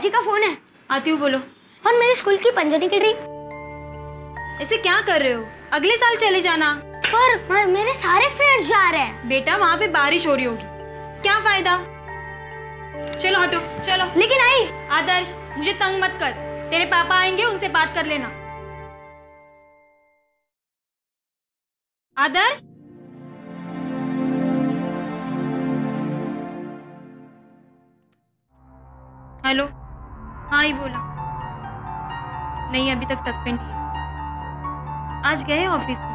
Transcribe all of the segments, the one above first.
अज्जी का फोन है। आती हूँ, बोलो। और मेरे स्कूल की पंजनी की ट्रिप। ऐसे क्या कर रहे हो? अगले साल चले जाना। पर मेरे सारे फ्रेंड्स जा रहे हैं। बेटा वहाँ पे बारिश हो रही होगी, क्या फायदा? चलो हटो, चलो। लेकिन आई आदर्श, मुझे तंग मत कर। तेरे पापा आएंगे, उनसे बात कर लेना। आदर्श, हेलो। हाँ ही बोला। नहीं, अभी तक सस्पेंड ही है। आज गए ऑफिस में,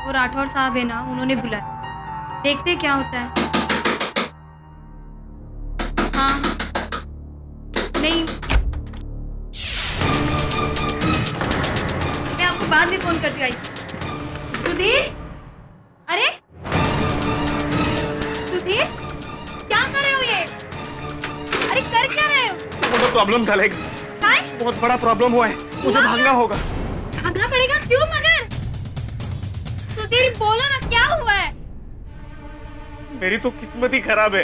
वो राठौर साहब है ना, उन्होंने बुलाया। देखते क्या होता है। हाँ नहीं, मैं आपको बाद में फोन करती आई। सुधीर, अरे सुधीर, क्या कर रहे हो ये? अरे कर क्या रहे हो? बहुत प्रॉब्लम झाले, बहुत बड़ा प्रॉब्लम हुआ है, मुझे भागना होगा। भागना पड़ेगा? क्यों मगर? सुधीर बोलो ना, क्या हुआ है? मेरी तो किस्मत ही खराब है।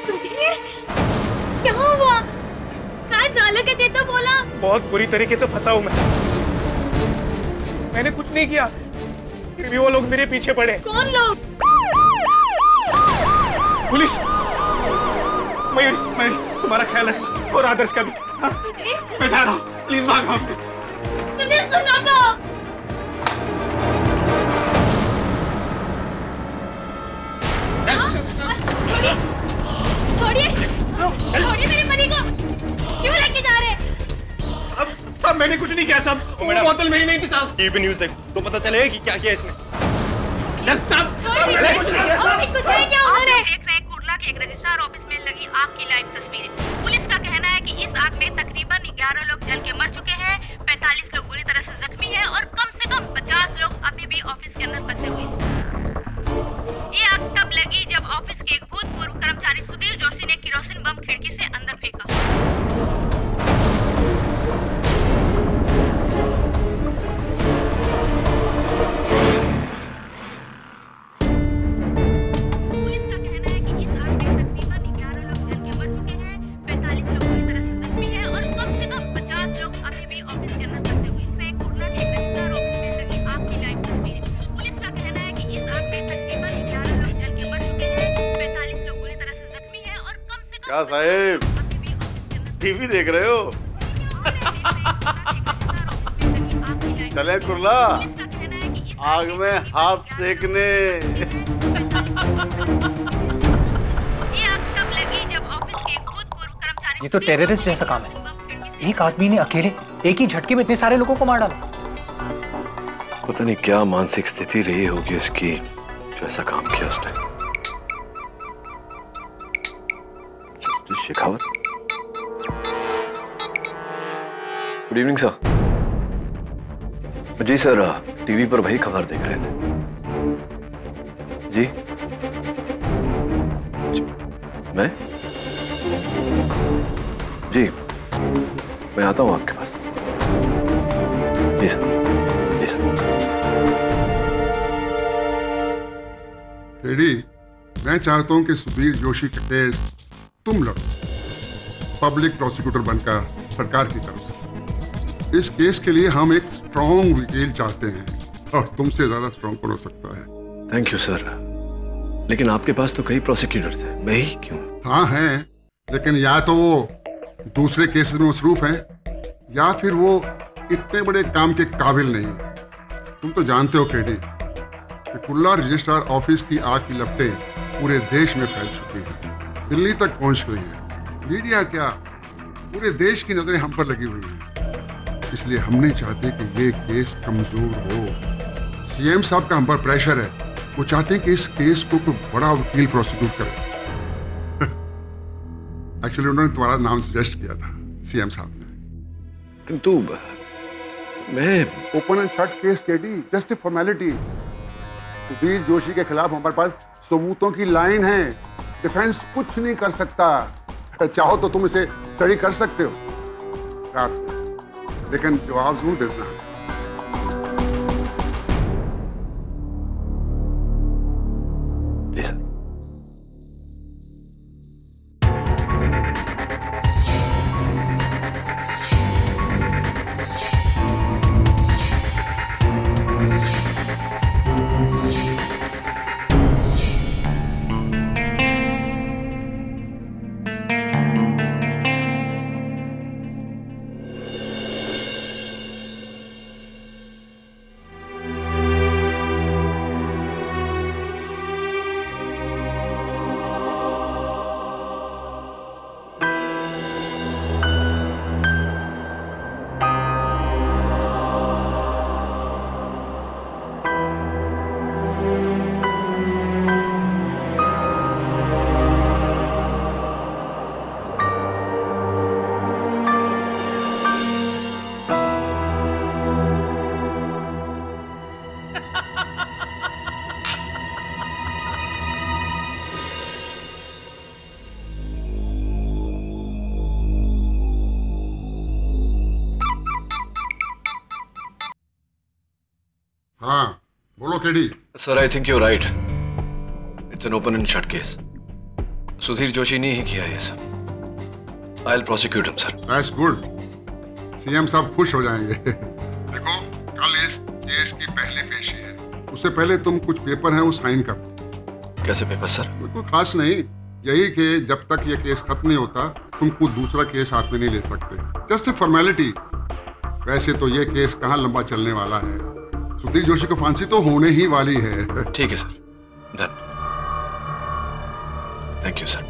सुधीर, क्या हुआ? काय झालं के ते तो बोला। बहुत बुरी तरीके से फंसा हूं मैं। मैंने कुछ नहीं किया, फिर भी वो लोग मेरे पीछे पड़े। कौन लोग? पुलिस। मयूरी, तुम्हारा ख्याल है, और आदर्श का भी। हाँ? मैं जा रहा हूँ, प्लीज भागो। सुधीर सुनो तो। छोड़िए, छोड़िए मेरे मनी को। क्यों लेके जा रहे? अब मैंने कुछ नहीं किया साहब, वो बोतल मेरी नहीं थी साहब। टीवी न्यूज़ देख तो पता चलेगा कि क्या किया इसने। कुछ है क्या उन्होंने? देख रहे हैं कुर्ला के एक रजिस्ट्रार ऑफिस में लगी आग की लाइव तस्वीरें। पुलिस का कहना है कि इस आग में तकरीबन 11 लोग जल के मर चुके हैं, 45 लोग बुरी तरह से जख्मी हैं और कम से कम 50 लोग अभी भी ऑफिस के अंदर फंसे हुए हैं। ये आग तब लगी जब ऑफिस के एक भूतपूर्व कर्मचारी सुधीर जोशी ने किरोसिन बम खिड़की से अंदर फेंका। पुलिस का कहना है कि इस आग में तकरीबन 11 लोग जल के मर चुके हैं, 45 लोग बुरी तरह से जख्मी हैं और कम से कम 50 लोग अभी भी ऑफिस के अंदर फंसे हुए हैं। कुर्ला के एक रजिस्ट्रार ऑफिस में लगी आग की लाइव तस्वीरें। पुलिस का कहना है कि इस आग में तकरीबन 11 लोग जल के मर चुके हैं, 45 लोग बुरी तरह से जख्मी हैं और कम से कम क्या साहेब, टीवी देख रहे हो? चले कुर्ला, आग में हाथ सेकने। ये तो टेररिस्ट जैसा काम है। एक आदमी ने अकेले एक ही झटके में इतने सारे लोगों को मार डाला। पता नहीं क्या मानसिक स्थिति रही होगी उसकी, जो ऐसा काम किया उसने। Justice Shekhawat. Good evening sir. जी सर, टीवी पर वही खबर देख रहे थे। जी, मैं जी मैं आता हूं आपके पास। जी सर, जी सर। टेडी, मैं चाहता हूं कि सुधीर जोशी का केस तुम लड़ो, पब्लिक प्रोसिक्यूटर बनकर सरकार की तरफ से। इस केस के लिए हम एक स्ट्रॉन्ग वकील चाहते हैं और तुमसे ज्यादा स्ट्रॉन्ग कौन हो सकता है। थैंक यू सर, लेकिन आपके पास तो कई प्रोसिक्यूटर्स हैं, मैं ही क्यों? हाँ हैं, लेकिन या तो वो दूसरे केसेस में मसरूफ हैं या फिर वो इतने बड़े काम के काबिल नहीं। तुम तो जानते हो केडी कि कुर्ला रजिस्ट्रार ऑफिस की आग की लपटें पूरे देश में फैल चुकी हैं, दिल्ली तक पहुंच गई है। मीडिया क्या, पूरे देश की नजरें हम पर लगी हुई हैं। इसलिए हम नहीं चाहते कि ये केस कमजोर हो। सीएम साहब का हम पर प्रेशर है, वो चाहते हैं कि इस केस को कोई बड़ा वकील प्रोसिक्यूट करे। एक्चुअली उन्होंने तुम्हारा नाम सजेस्ट किया था सीएम साहब ने। किंतु मैं open and shut case KD, just a formality. Sudhir Joshi के खिलाफ हमारे पास सबूतों की लाइन है, डिफेंस कुछ नहीं कर सकता। चाहो तो तुम इसे स्टडी कर सकते हो, लेकिन जवाब जरूर देना। हाँ बोलो KD. Sir I think you right, it's an open and shut case. Sudhir Joshi ने ही किया ये सब। I will prosecute him sir. That's good, CM साहब खुश हो जाएंगे। देखो कल इस केस की पहली पेशी है, उससे पहले तुम कुछ पेपर हैं वो साइन कर। कैसे पेपर सर? कोई खास नहीं, यही कि जब तक ये केस खत्म नहीं होता तुम कुछ दूसरा केस हाथ में नहीं ले सकते, जस्ट ए फॉर्मेलिटी। वैसे तो ये केस कहाँ लंबा चलने वाला है, सुधीर जोशी को फांसी तो होने ही वाली है। ठीक है sir, done. Thank you sir.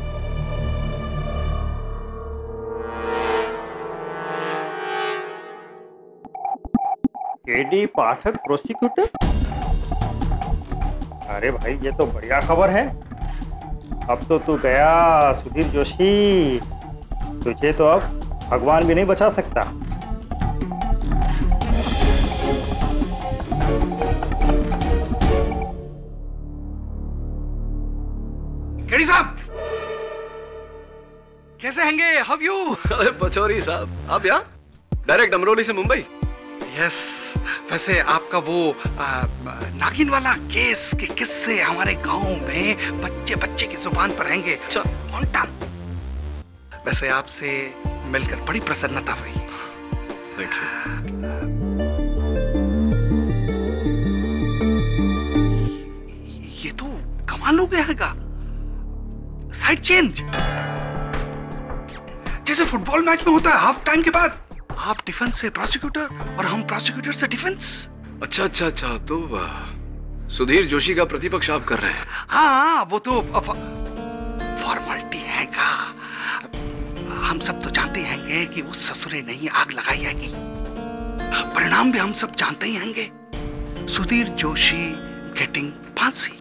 KD Pathak prosecutor? अरे भाई ये तो बढ़िया खबर है। अब तो तू गया सुधीर जोशी, तुझे तो अब भगवान भी नहीं बचा सकता। केडी साहब कैसे हैंगे? How you? अरे पचौरी साहब, आप यहाँ डायरेक्ट अमरोली से मुंबई? यस, वैसे आपका वो नागिन वाला केस के किस्से हमारे गांव में बच्चे बच्चे की जुबान पर रहेंगे। वैसे आपसे मिलकर बड़ी प्रसन्नता हुई। Thank you. ये तो कमाल हो गया हैगा, साइड चेंज जैसे फुटबॉल मैच में होता है हाफ टाइम के बाद। आप डिफेंस से प्रोसिक्यूटर और हम प्रोसिक्यूटर से डिफेंस। अच्छा अच्छा अच्छा, तो सुधीर जोशी का प्रतिपक्ष आप कर रहे हैं? हाँ वो तो फॉर्मेलिटी है का। हम सब तो जानते हैंगे कि उस ससुरे नहीं आग लगाई हैगी, परिणाम भी हम सब जानते ही हैंगे। सुधीर जोशी गेटिंग फांसी।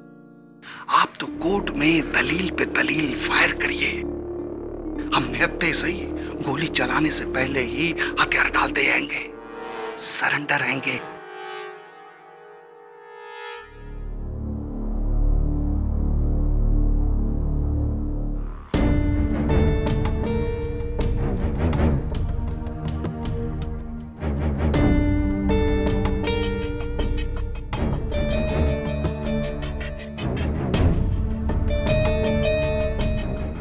आप तो कोर्ट में दलील पे दलील फायर करिए, हम निहत्ते सही गोली चलाने से पहले ही हथियार डाल दे आएंगे, सरेंडर आएंगे।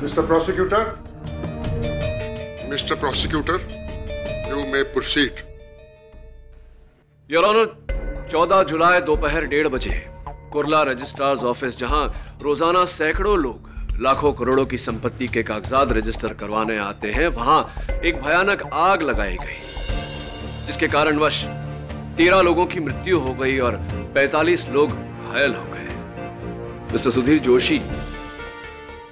Mister prosecutor, Mr. Prosecutor, you may proceed. Your honour, 14 जुलाई दोपहर 1:30 बजे कुर्ला रजिस्ट्रार्स ऑफिस, जहां रोजाना सैकड़ों लोग लाखों करोड़ों की संपत्ति के कागजात रजिस्टर करवाने आते हैं, वहां एक भयानक आग लगाई गई, जिसके कारणवश 13 लोगों की मृत्यु हो गई और 45 लोग घायल हो गए। मिस्टर सुधीर जोशी,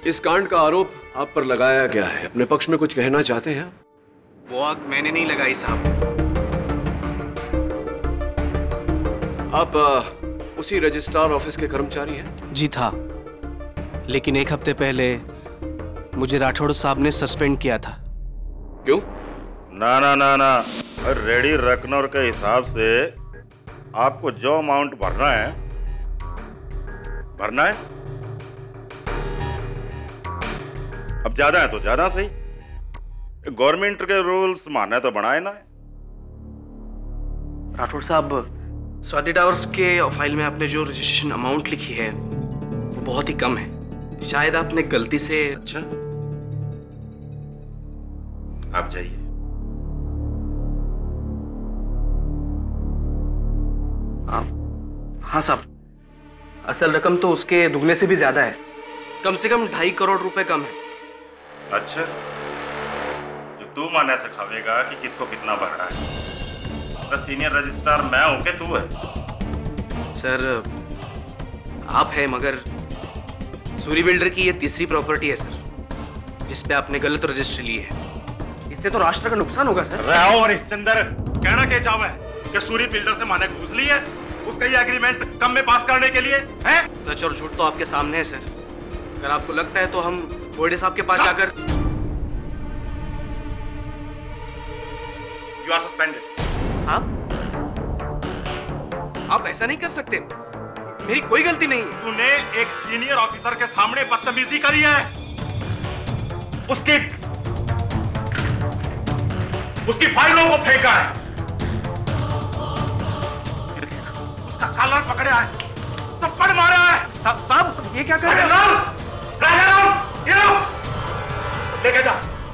इस कांड का आरोप आप पर लगाया गया है, अपने पक्ष में कुछ कहना चाहते हैं? वो आग मैंने नहीं लगाई साहब। आप उसी रजिस्ट्रार ऑफिस के कर्मचारी हैं? जी था, लेकिन एक हफ्ते पहले मुझे राठौड़ साहब ने सस्पेंड किया था। क्यों? ना ना ना ना, रेडी रकनौर के हिसाब से आपको जो अमाउंट भरना है। अब ज्यादा है तो ज्यादा सही, गवर्नमेंट के रूल्स माने तो बनाए ना। राठौड़ साहब, स्वाति टावर्स के फाइल में आपने जो रजिस्ट्रेशन अमाउंट लिखी है वो बहुत ही कम है, शायद आपने गलती से। अच्छा, आप जाइए। हाँ साहब, असल रकम तो उसके दुगने से भी ज्यादा है, कम से कम 2.5 करोड़ रुपए कम है। अच्छा, जो तू माने सिखावेगा कि किसको कितना भरना है। तो सीनियर रजिस्ट्रार मैं हूं कि तू है? सर आप है, मगर सूरी बिल्डर की ये तीसरी प्रॉपर्टी है सर, जिसपे आपने गलत रजिस्ट्री ली है। इससे तो राष्ट्र का नुकसान होगा सर। रहो और इसचंदर, कहना क्या चाहवा है कि सूरी बिल्डर से माने घूस ली है उसका ये एग्रीमेंट कम में पास करने के लिए है? सच और झूठ तो आपके सामने है सर। अगर आपको लगता है तो हम बोर्डे साहब के पास जाकर। You are suspended. साहब, आप ऐसा नहीं कर सकते, मेरी कोई गलती नहीं है। तूने एक सीनियर ऑफिसर के सामने बदतमीजी करी है, उसकी फाइलों को फेंका है, उसका कॉलर पकड़े आए, थप्पड़ मारा है। साहब ये क्या कर रहे हैं?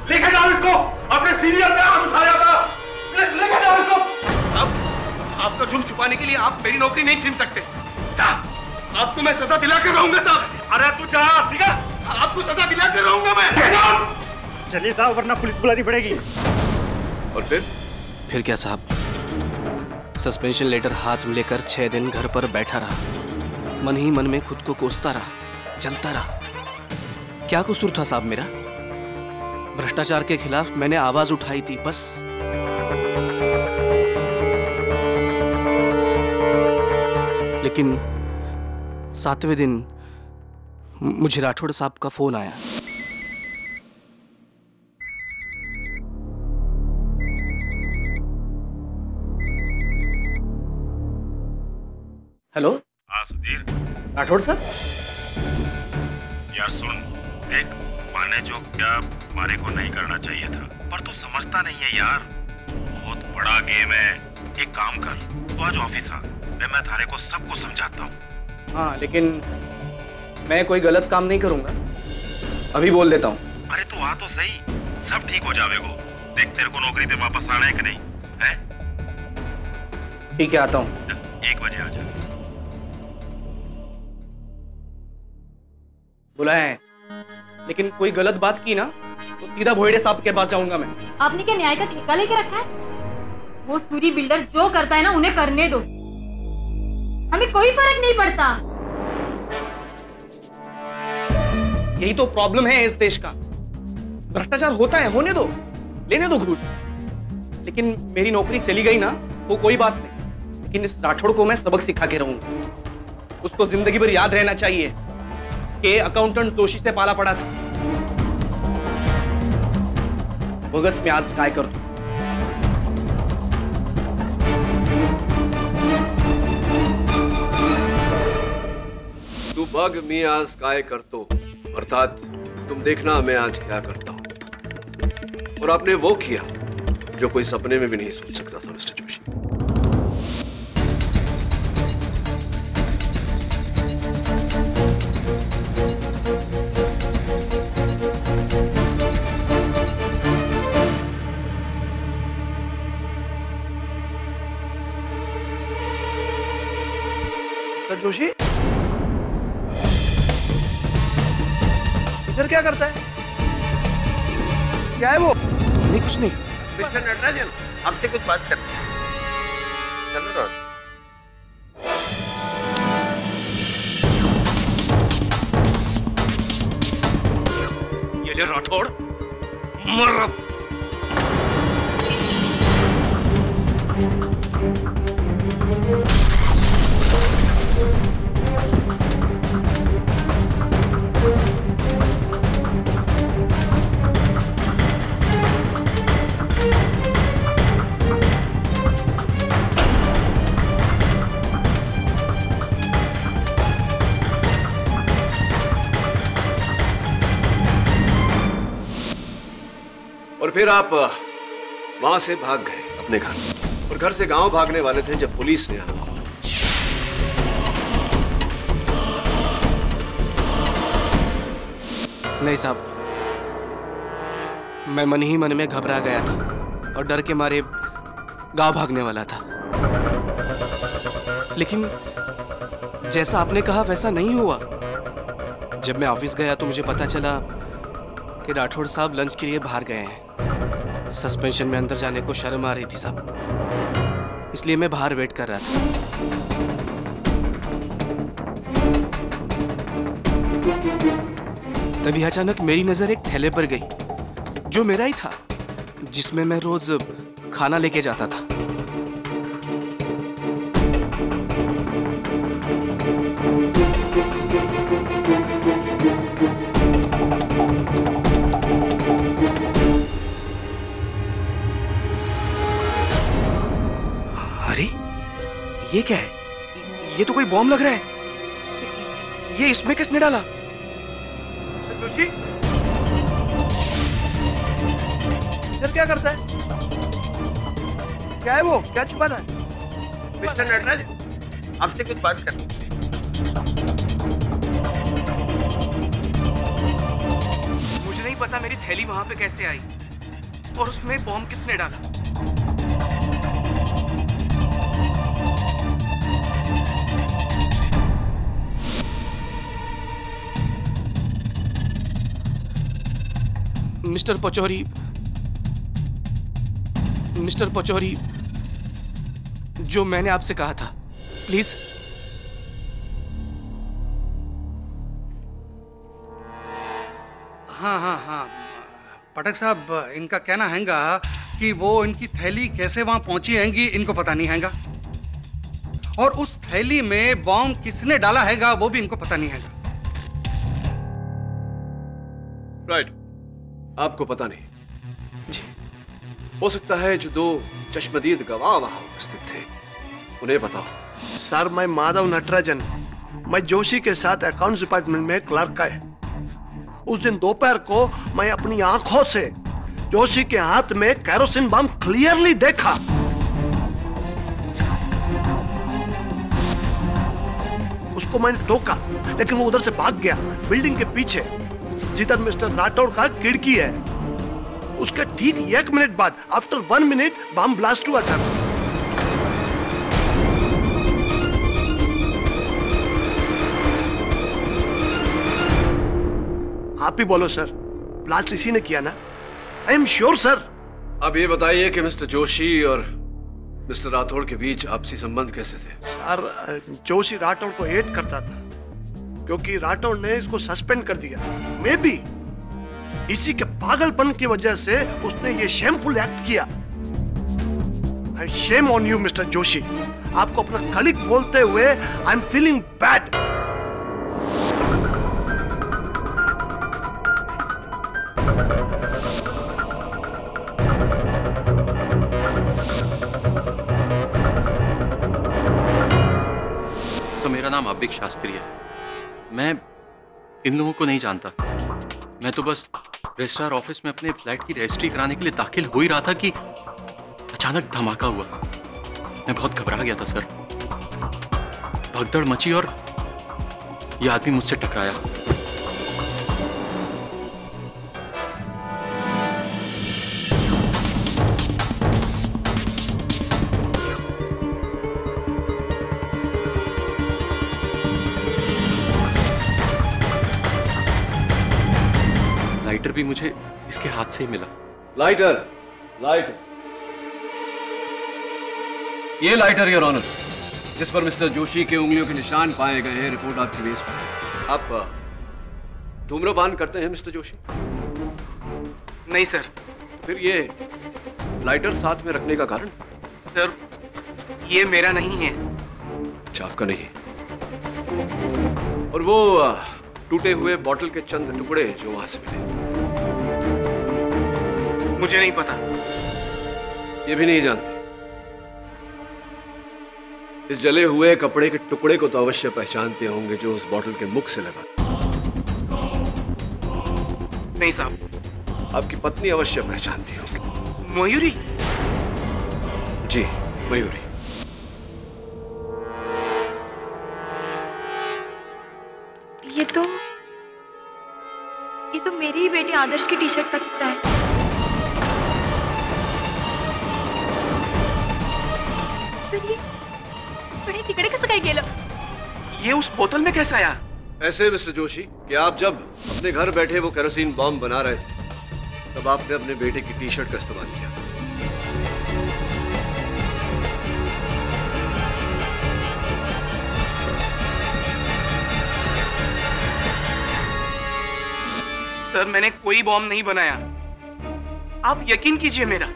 लेके जाओ इसको, अपने सीनियर पे हाथ उठाया था, लेके जाओ इसको। साहब आपका जुर्म छुपाने के लिए आप मेरी नौकरी नहीं छीन सकते। जा, आपको मैं सजा दिला कर रहूंगा साहब। अरे तू जा, ठीक है, आपको सजा दिला कर रहूंगा मैं। चलिए साहब, वरना पुलिस बुलानी पड़ेगी। और फिर क्या साहब? सस्पेंशन लेटर हाथ में लेकर 6 दिन घर पर बैठा रहा, मन ही मन में खुद को कोसता रहा, जलता रहा। क्या कसूर था साहब मेरा? भ्रष्टाचार के खिलाफ मैंने आवाज उठाई थी, बस। लेकिन 7वें दिन मुझे राठौड़ साहब का फोन आया। हेलो। हाँ सुधीर। राठौड़ साहब। यार सुन, देख, माने जो क्या मारे को नहीं करना चाहिए था, पर तू समझता नहीं है यार, बहुत बड़ा गेम है। एक काम कर, तू आज ऑफिस आ, मैं थारे को सबको समझाता हूँ। हाँ, लेकिन मैं कोई गलत काम नहीं करूंगा, अभी बोल देता हूँ। अरे तू आ तो सही, सब ठीक हो जाएगा। देख, तेरे को नौकरी पे वापस आना है कि नहीं है? ठीक है, आता हूँ। 1 बजे आ जा। बुलाया है, लेकिन कोई गलत बात की ना तो सीधा भोयड़े साहब के पास जाऊंगा मैं। आपने क्या न्याय का ठेका लेके रखा है? वो सूरी बिल्डर जो करता है ना, उन्हें करने दो, हमें कोई फर्क नहीं पड़ता। यही तो प्रॉब्लम है इस देश का। भ्रष्टाचार होता है, होने दो, लेने दो घूस। लेकिन मेरी नौकरी चली गई ना वो कोई बात नहीं, लेकिन इस राठौड़ को मैं सबक सिखा के रहूंगा। उसको जिंदगी भर याद रहना चाहिए कि अकाउंटेंट दोषी से पाला पड़ा था। भगत में आज काय करतो। तू बग मी आज काय करतो, अर्थात तुम देखना मैं आज क्या करता हूं। और आपने वो किया जो कोई सपने में भी नहीं सोच सकता था मिस्टर जोशी। जोशी इधर क्या करता है? क्या है वो? नहीं, कुछ नहीं। मिस्टर नटराजन, आपसे कुछ बात करनी है। चलो ये ले राठौड़, मर अब। और फिर आप वहां से भाग गए अपने घर, और घर से गांव भागने वाले थे जब पुलिस ने आना। नहीं साहब, मैं मन ही मन में घबरा गया था और डर के मारे गांव भागने वाला था। लेकिन जैसा आपने कहा वैसा नहीं हुआ। जब मैं ऑफिस गया तो मुझे पता चला कि राठौड़ साहब लंच के लिए बाहर गए हैं। सस्पेंशन में अंदर जाने को शर्म आ रही थी साहब, इसलिए मैं बाहर वेट कर रहा था। तभी अचानक मेरी नजर एक थैले पर गई जो मेरा ही था, जिसमें मैं रोज खाना लेके जाता था। अरे ये क्या है? ये तो कोई बॉम्ब लग रहा है। ये इसमें किसने डाला? जोशी इधर क्या करता है? क्या है वो? क्या छुपा था? मिस्टर नटराज, आपसे कुछ बात करनी है। मुझे नहीं पता मेरी थैली वहां पे कैसे आई और उसमें बॉम्ब किसने डाला। मिस्टर पचौरी, जो मैंने आपसे कहा था, प्लीज। हाँ, पटक साहब, इनका कहना हैगा कि वो इनकी थैली कैसे वहां पहुंची हैगी इनको पता नहीं हैगा, और उस थैली में बॉम्ब किसने डाला हैगा वो भी इनको पता नहीं हैगा। राइट, आपको पता नहीं जी। हो सकता है जो दो चश्मदीद गवाह वहां उपस्थित थे उन्हें पता हो। सर, मैं माधव नटराजन, मैं जोशी के साथ अकाउंट्स डिपार्टमेंट में क्लर्क है। उस दिन दोपहर को मैं अपनी आंखों से जोशी के हाथ में केरोसिन बम क्लियरली देखा। उसको मैंने टोका, लेकिन वो उधर से भाग गया बिल्डिंग के पीछे, जिधर मिस्टर राठौड़ का खिड़की है। उसके ठीक 1 मिनट बाद, आफ्टर 1 मिनट, बम ब्लास्ट हुआ सर। आप ही बोलो सर, ब्लास्ट इसी ने किया ना? I am sure sir. अब ये बताइए कि मिस्टर जोशी और मिस्टर राठौड़ के बीच आपसी संबंध कैसे थे? सर, जोशी राठौड़ को हेट करता था क्योंकि राठौड़ ने इसको सस्पेंड कर दिया। मे बी इसी के पागलपन की वजह से उसने ये शेमफुल एक्ट किया। Shame on you mister Joshi. आपको अपना कलीग बोलते हुए आई एम फीलिंग बैड। तो मेरा नाम अभिक शास्त्री है। मैं इन लोगों को नहीं जानता। मैं तो बस रजिस्ट्रार ऑफिस में अपने फ्लैट की रजिस्ट्री कराने के लिए दाखिल हो ही रहा था कि अचानक धमाका हुआ। मैं बहुत घबरा गया था सर। भगदड़ मची और यह आदमी मुझसे टकराया। लाइटर भी मुझे इसके हाथ से ही मिला। लाइटर। ये लाइटर योर ऑनर, जिस पर मिस्टर जोशी के उंगलियों के निशान पाए गए हैं, रिपोर्ट आपकी बेस पर। आप धूम्रपान करते हैं मिस्टर जोशी? नहीं सर। फिर ये लाइटर साथ में रखने का कारण? सर, ये मेरा नहीं है। अच्छा, आपका नहीं है। और वो टूटे हुए बोतल के चंद टुकड़े जो वहां से मिले? मुझे नहीं पता। ये भी नहीं जानते? इस जले हुए कपड़े के टुकड़े को तो अवश्य पहचानते होंगे जो उस बोतल के मुख से लगा। नहीं साहब। आपकी पत्नी अवश्य पहचानती होंगी। मयूरी? जी, मयूरी। ये तो मेरी ही बेटी आदर्श की टी शर्ट का टुकड़ा है। बड़े तिकड़े कसं काय गेलं? ये उस बोतल में कैसे आया? ऐसे मिस्टर जोशी कि आप जब अपने घर बैठे वो केरोसिन बॉम्ब बना रहे थे, तब आपने अपने बेटे की टी शर्ट का इस्तेमाल किया। सर, मैंने कोई बॉम्ब नहीं बनाया। आप यकीन कीजिए मेरा।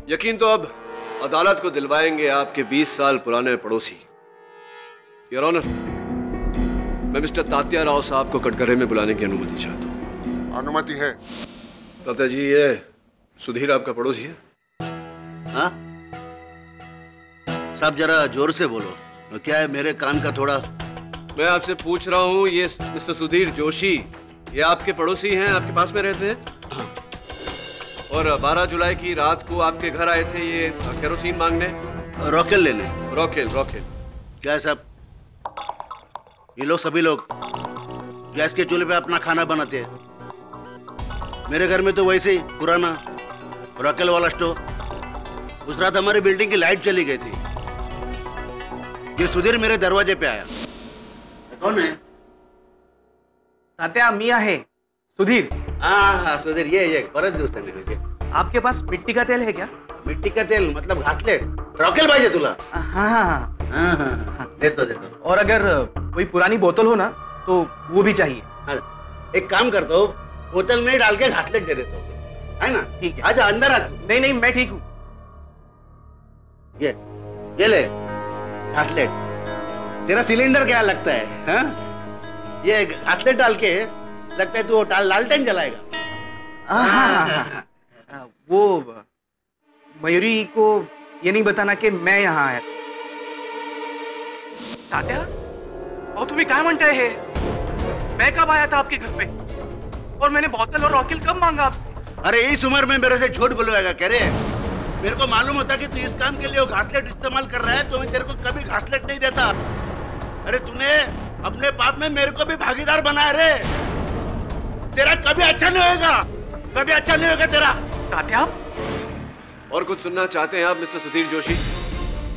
यकीन तो अब अदालत को दिलवाएंगे आपके 20 साल पुराने पड़ोसी। योर ऑनर, मैं मिस्टर तात्या राव साहब को कटघरे में बुलाने की अनुमति चाहता हूँ। अनुमति है। तात्या जी, ये सुधीर आपका पड़ोसी है? हाँ साहब, जरा जोर से बोलो। क्या है, मेरे कान का थोड़ा। मैं आपसे पूछ रहा हूँ, ये मिस्टर सुधीर जोशी ये आपके पड़ोसी हैं, आपके पास में रहते हैं? और 12 जुलाई की रात को आपके घर आए थे ये केरोसिन मांगने? रॉकेल लेने। रॉकेल। क्या है साहब? ये लोग सभी लोग गैस के चूल्हे पे अपना खाना बनाते हैं। मेरे घर में तो वैसे ही पुराना रॉकेल वाला स्टोव। उस रात हमारी बिल्डिंग की लाइट चली गई थी। ये सुधीर मेरे दरवाजे पे आया। कौन है? तात्या मी आहे सुधीर। हाँ सुधीर, ये परत दिवसाने आपके पास मिट्टी का तेल है क्या? मिट्टी का तेल मतलब घासलेट? रॉकेल पाहिजे तुला? हाँ। देतो। और अगर कोई पुरानी बोतल हो ना तो वो भी चाहिए। हाँ, एक काम करता हूँ, बोतल में डाल के घासलेट दे देता हूँ, है ना? ठीक है। आजा अंदर आ। नहीं मैं ठीक हूँ। ये ले घासलेट। तेरा सिलेंडर क्या लगता है? हाँ? ये घासलेट डाल के लगता है तू लालटेन जलाएगा। वो मयूरी को ये नहीं बताना कि मैं यहाँ आया। तात्या, वो तुम्हें क्या म्हणताय है? मैं कब आया था आपके घर पे? और मैंने बोतल और रॉकेल कब मांगा आपसे? अरे इस उम्र में मेरे से झूठ बोलवाएगा कह रहे? मेरे को मालूम होता कि तू इस काम के लिए वो घासलेट इस्तेमाल कर रहा है तो मैं तेरे को कभी घासलेट नहीं देता। अरे तूने अपने पाप में मेरे को भी भागीदार बनाया रे। तेरा कभी अच्छा नहीं होगा, कभी अच्छा नहीं होगा तेरा। तात्या, और कुछ सुनना चाहते हैं आप मिस्टर सुधीर जोशी?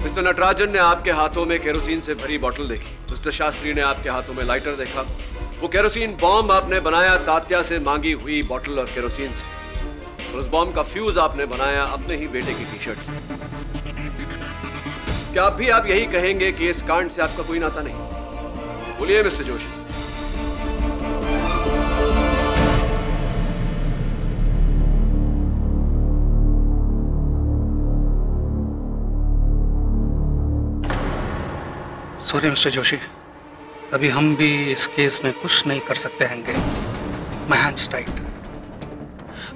मिस्टर नटराजन ने आपके हाथों में केरोसिन से भरी बोतल देखी। मिस्टर शास्त्री ने आपके हाथों में लाइटर देखा। वो केरोसिन बॉम्ब आपने बनाया तात्या से मांगी हुई बोतल और केरोसिन से। और उस बॉम्ब का फ्यूज आपने बनाया अपने ही बेटे की टी-शर्ट से। क्या आप भी यही कहेंगे कि इस कांड से आपका कोई नाता नहीं? बोलिए mister Joshi. Sorry mister Joshi, अभी हम भी इस केस में कुछ नहीं कर सकते हैंगे। My hands tight.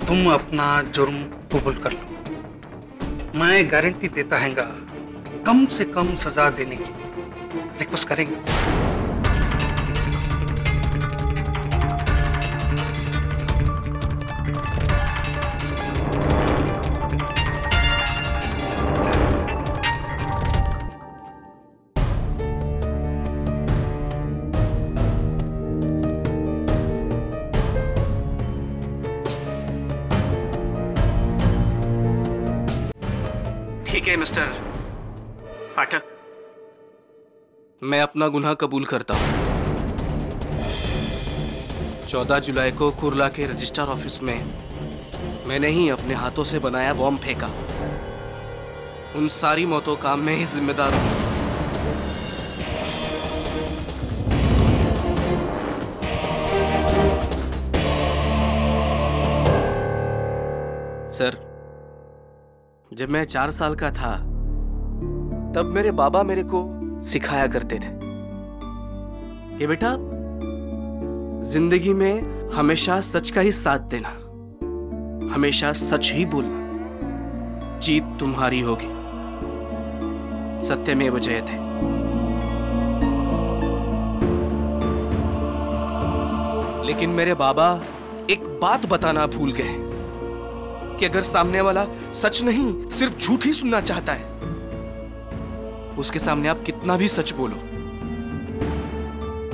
तुम अपना जुर्म कबूल कर लो। मैं गारंटी देता हैंगा कम से कम सजा देने की रिक्वेस्ट करेंगे। ठीक है मिस्टर पाठक, मैं अपना गुनाह कबूल करता हूं। 14 जुलाई को कुर्ला के रजिस्ट्रार ऑफिस में मैंने ही अपने हाथों से बनाया बॉम्ब फेंका। उन सारी मौतों का मैं ही जिम्मेदार हूं। सर, जब मैं 4 साल का था तब मेरे बाबा मेरे को सिखाया करते थे कि बेटा, जिंदगी में हमेशा सच का ही साथ देना, हमेशा सच ही बोलना, जीत तुम्हारी होगी। सत्यमेव जयते। लेकिन मेरे बाबा एक बात बताना भूल गए कि अगर सामने वाला सच नहीं सिर्फ झूठ ही सुनना चाहता है, उसके सामने आप कितना भी सच बोलो,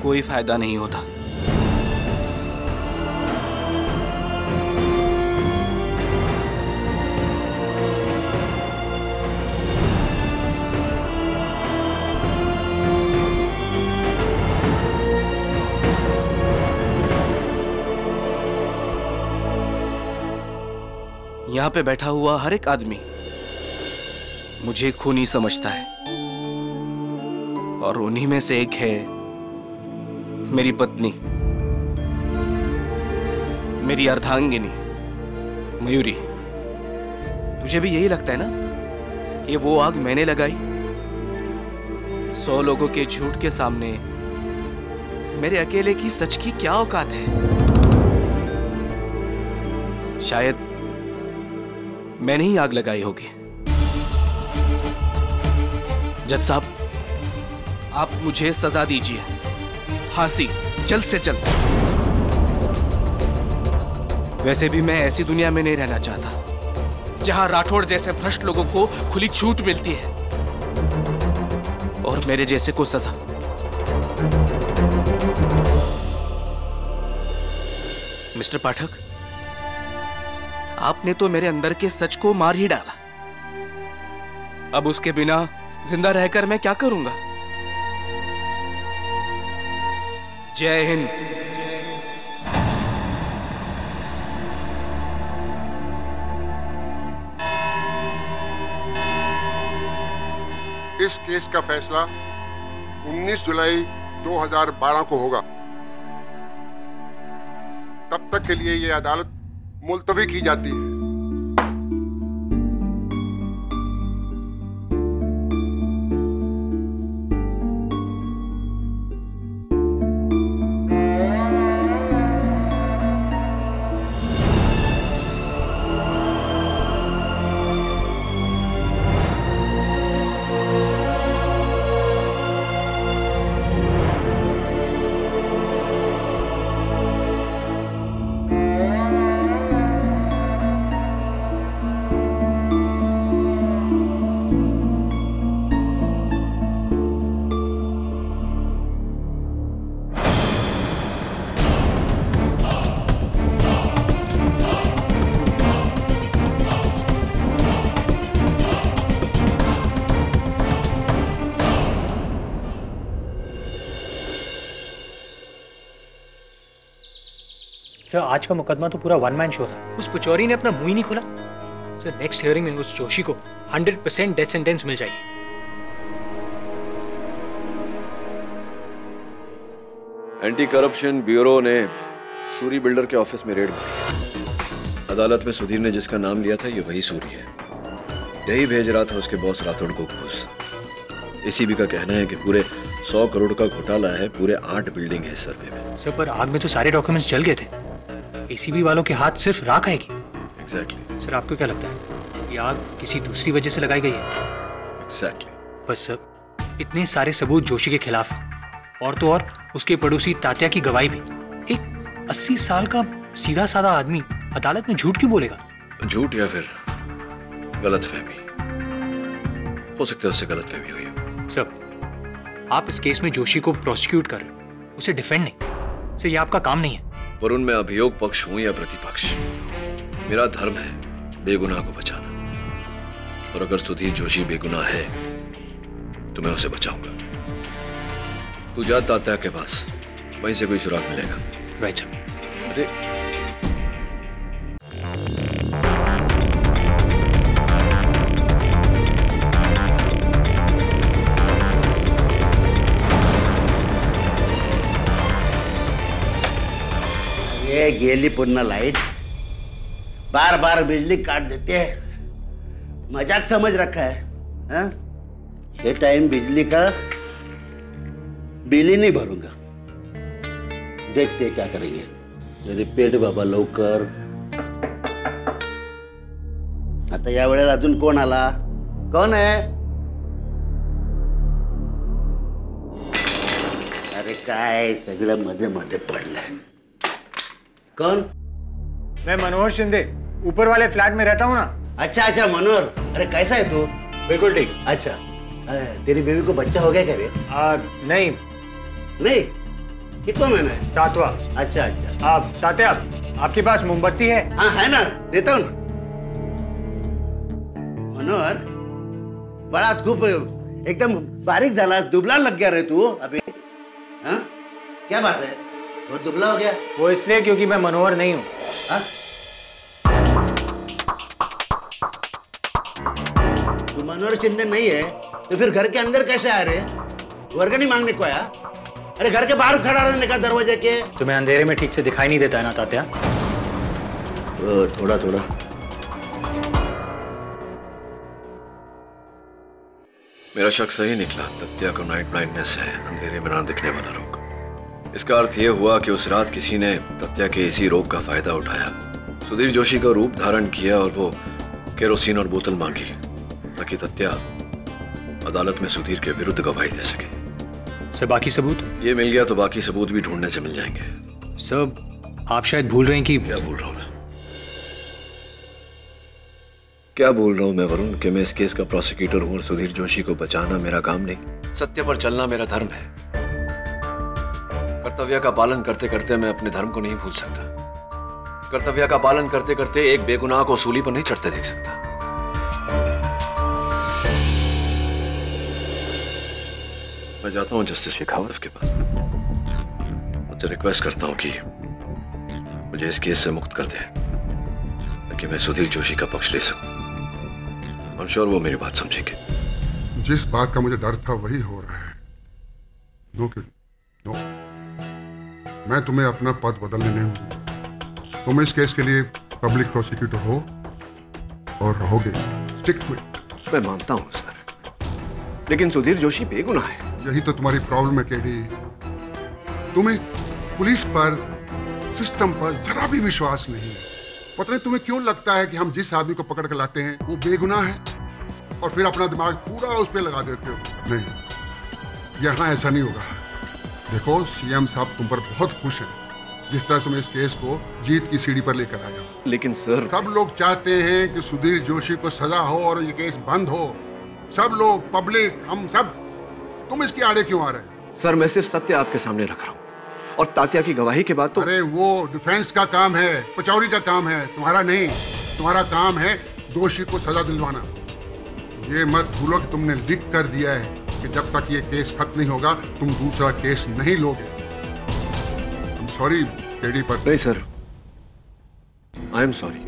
कोई फायदा नहीं होता। यहां पे बैठा हुआ हर एक आदमी मुझे खूनी समझता है, और उन्हीं में से एक है मेरी पत्नी, मेरी अर्धांगिनी मयूरी। तुझे भी यही लगता है ना कि वो आग मैंने लगाई? 100 लोगों के झूठ के सामने मेरे अकेले की सच की क्या औकात है? शायद मैंने ही आग लगाई होगी। जज साहब, आप मुझे सजा दीजिए, फांसी जल्द से जल्द। वैसे भी मैं ऐसी दुनिया में नहीं रहना चाहता जहां राठौड़ जैसे भ्रष्ट लोगों को खुली छूट मिलती है और मेरे जैसे को सजा। मिस्टर पाठक, आपने तो मेरे अंदर के सच को मार ही डाला। अब उसके बिना जिंदा रहकर मैं क्या करूंगा? जय हिंद। इस केस का फैसला 19 जुलाई 2012 को होगा। तब तक के लिए ये अदालत मुलतवी की जाती है। सर आज का मुकदमा तो पूरा वन मैन शो था। उस पुचौरी ने अपना मुंह ही नहीं खोला। सर नेक्स्ट हियरिंग में उस जोशी को 100% डेथ सेंटेंस मिल जाएगी। एंटी करप्शन ब्यूरो ने सूरी बिल्डर के ऑफिस में रेड मारी। अदालत में सुधीर ने जिसका नाम लिया था ये वही सूरी है। यही भेज रहा था उसके बॉस राठौड़ को घूस। एसीबी का कहना है कि पूरे 100 करोड़ का घोटाला है, पूरे 8 बिल्डिंग है इस सर्वे में। सर पर आग में तो सारे डॉक्यूमेंट्स जल गए थे। एसीबी वालों के हाथ सिर्फ राख आएगी। एग्जैक्टली। सर आपको क्या लगता है ये आग किसी दूसरी वजह से लगाई गई है? एग्जैक्टली। बस सर इतने सारे सबूत जोशी के खिलाफ हैं और तो और उसके पड़ोसी तात्या की गवाही भी। एक 80 साल का सीधा साधा आदमी अदालत में झूठ क्यों बोलेगा? झूठ या फिर गलतफहमी, हो सकता है उससे गलतफहमी हुई हो। सर आप इस केस में जोशी को प्रोसिक्यूट कर रहे हो, उसे डिफेंड नहीं। सर ये आपका काम नहीं है। वरुण मैं अभियोग पक्ष हूं या प्रतिपक्ष, मेरा धर्म है बेगुनाह को बचाना। और अगर सुधीर जोशी बेगुनाह है तो मैं उसे बचाऊंगा। तू जा तात्या के पास, वहीं से कोई सुराग मिलेगा। Right sir. अरे ये गेली पूर्ण लाइट बार बार बिजली काट देते हैं। मजाक समझ रखा है हा? ये टाइम बिजली का बिल ही नहीं भरूंगा। देखते क्या करेंगे। रिपेट बाबा लवकर। आता या वेळेला अजून कोण आला? कोण है? अरे काय सगळं मध्ये मध्ये पडलंय। कौन? मैं मनोहर शिंदे, ऊपर वाले फ्लैट में रहता हूँ ना। अच्छा अच्छा मनोहर, अरे कैसा है तू? बिल्कुल ठीक। अच्छा तेरी बेबी को बच्चा हो गया क्या रे? नहीं नहीं, कितना महीना है? 7वां। अच्छा अच्छा। आप तात्या आपके पास मोमबत्ती है? हाँ है ना, देता हूँ ना। मनोहर बड़ा खूब एकदम बारीक झाला, दुबला लग गया रे तू अभी। हाँ क्या बात है, बहुत दुबला हो गया? वो इसलिए क्योंकि मैं मनोहर नहीं हूँ। तू मनोहर शिंदे नहीं है तो फिर घर के अंदर कैसे आ रहे? वर्गनी मांगने को आया? अरे घर के बाहर खड़ा रहने का दरवाजे के। तुम्हें अंधेरे में ठीक से दिखाई नहीं देता है ना तात्या? थोड़ा थोड़ा। मेरा शक सही निकला। तात्या को नाइट ब्लाइंडनेस है, अंधेरे में ना दिखने वाला रोग। इसका अर्थ यह हुआ कि उस रात किसी ने तात्या के इसी रोग का फायदा उठाया, सुधीर जोशी का रूप धारण किया और वो केरोसिन और बोतल मांगी ताकि तात्या अदालत में सुधीर के विरुद्ध गवाही दे सके। सर बाकी सबूत? ये मिल गया तो बाकी सबूत भी ढूंढने से मिल जाएंगे। सर आप शायद भूल रहे हैं कि क्या भूल रहा हूं मैं? क्या बोल रहा हूं मैं वरुण कि मैं इस केस का प्रोसिक्यूटर हूं और सुधीर जोशी को बचाना मेरा काम नहीं, सत्य पर चलना मेरा धर्म है। कर्तव्य का पालन करते करते मैं अपने धर्म को नहीं भूल सकता। कर्तव्य का पालन करते करते एक बेगुनाह को सूली पर नहीं चढ़ते देख सकता। मैं जाता हूं जस्टिस शेखावत के पास, मुझसे रिक्वेस्ट करता हूं कि मुझे इस केस से मुक्त कर दे ताकि मैं सुधीर जोशी का पक्ष ले सकूं। I'm sure वो मेरी बात समझेंगे। जिस बात का मुझे डर था वही हो रहा है। नो नो, मैं तुम्हें अपना पद बदलने नहीं हूं। तुम इस केस के लिए पब्लिक प्रोसिक्यूटर हो और रहोगे। Stick to it. मैं मानता हूं सर, लेकिन सुधीर जोशी बेगुनाह है। यही तो तुम्हारी प्रॉब्लम है केडी। तुम्हें पुलिस पर, सिस्टम पर जरा भी विश्वास नहीं। पता नहीं तुम्हें क्यों लगता है कि हम जिस आदमी को पकड़ कर लाते हैं वो बेगुनाह है और फिर अपना दिमाग पूरा उस पर लगा देते हो। नहीं, यहाँ ऐसा नहीं होगा। देखो, सीएम साहब तुम पर बहुत खुश हैं जिस तरह तुम इस केस को जीत की सीढ़ी पर लेकर आए हो। लेकिन सर, सब लोग चाहते हैं कि सुधीर जोशी को सजा हो और ये केस बंद हो। सब लोग, पब्लिक, हम सब। तुम इसके आड़े क्यों आ रहे हैं? सर, मैं सिर्फ सत्य आपके सामने रख रहा हूं और तात्या की गवाही के बाद तो। अरे वो डिफेंस का काम है, पचौरी का काम है, तुम्हारा नहीं। तुम्हारा काम है दोषी को सजा दिलवाना। ये मत भूलो कि तुमने लिख कर दिया है कि जब तक ये केस खत्म नहीं होगा तुम दूसरा केस नहीं लोगे। सॉरी केडी पर। नहीं सर, आई एम सॉरी।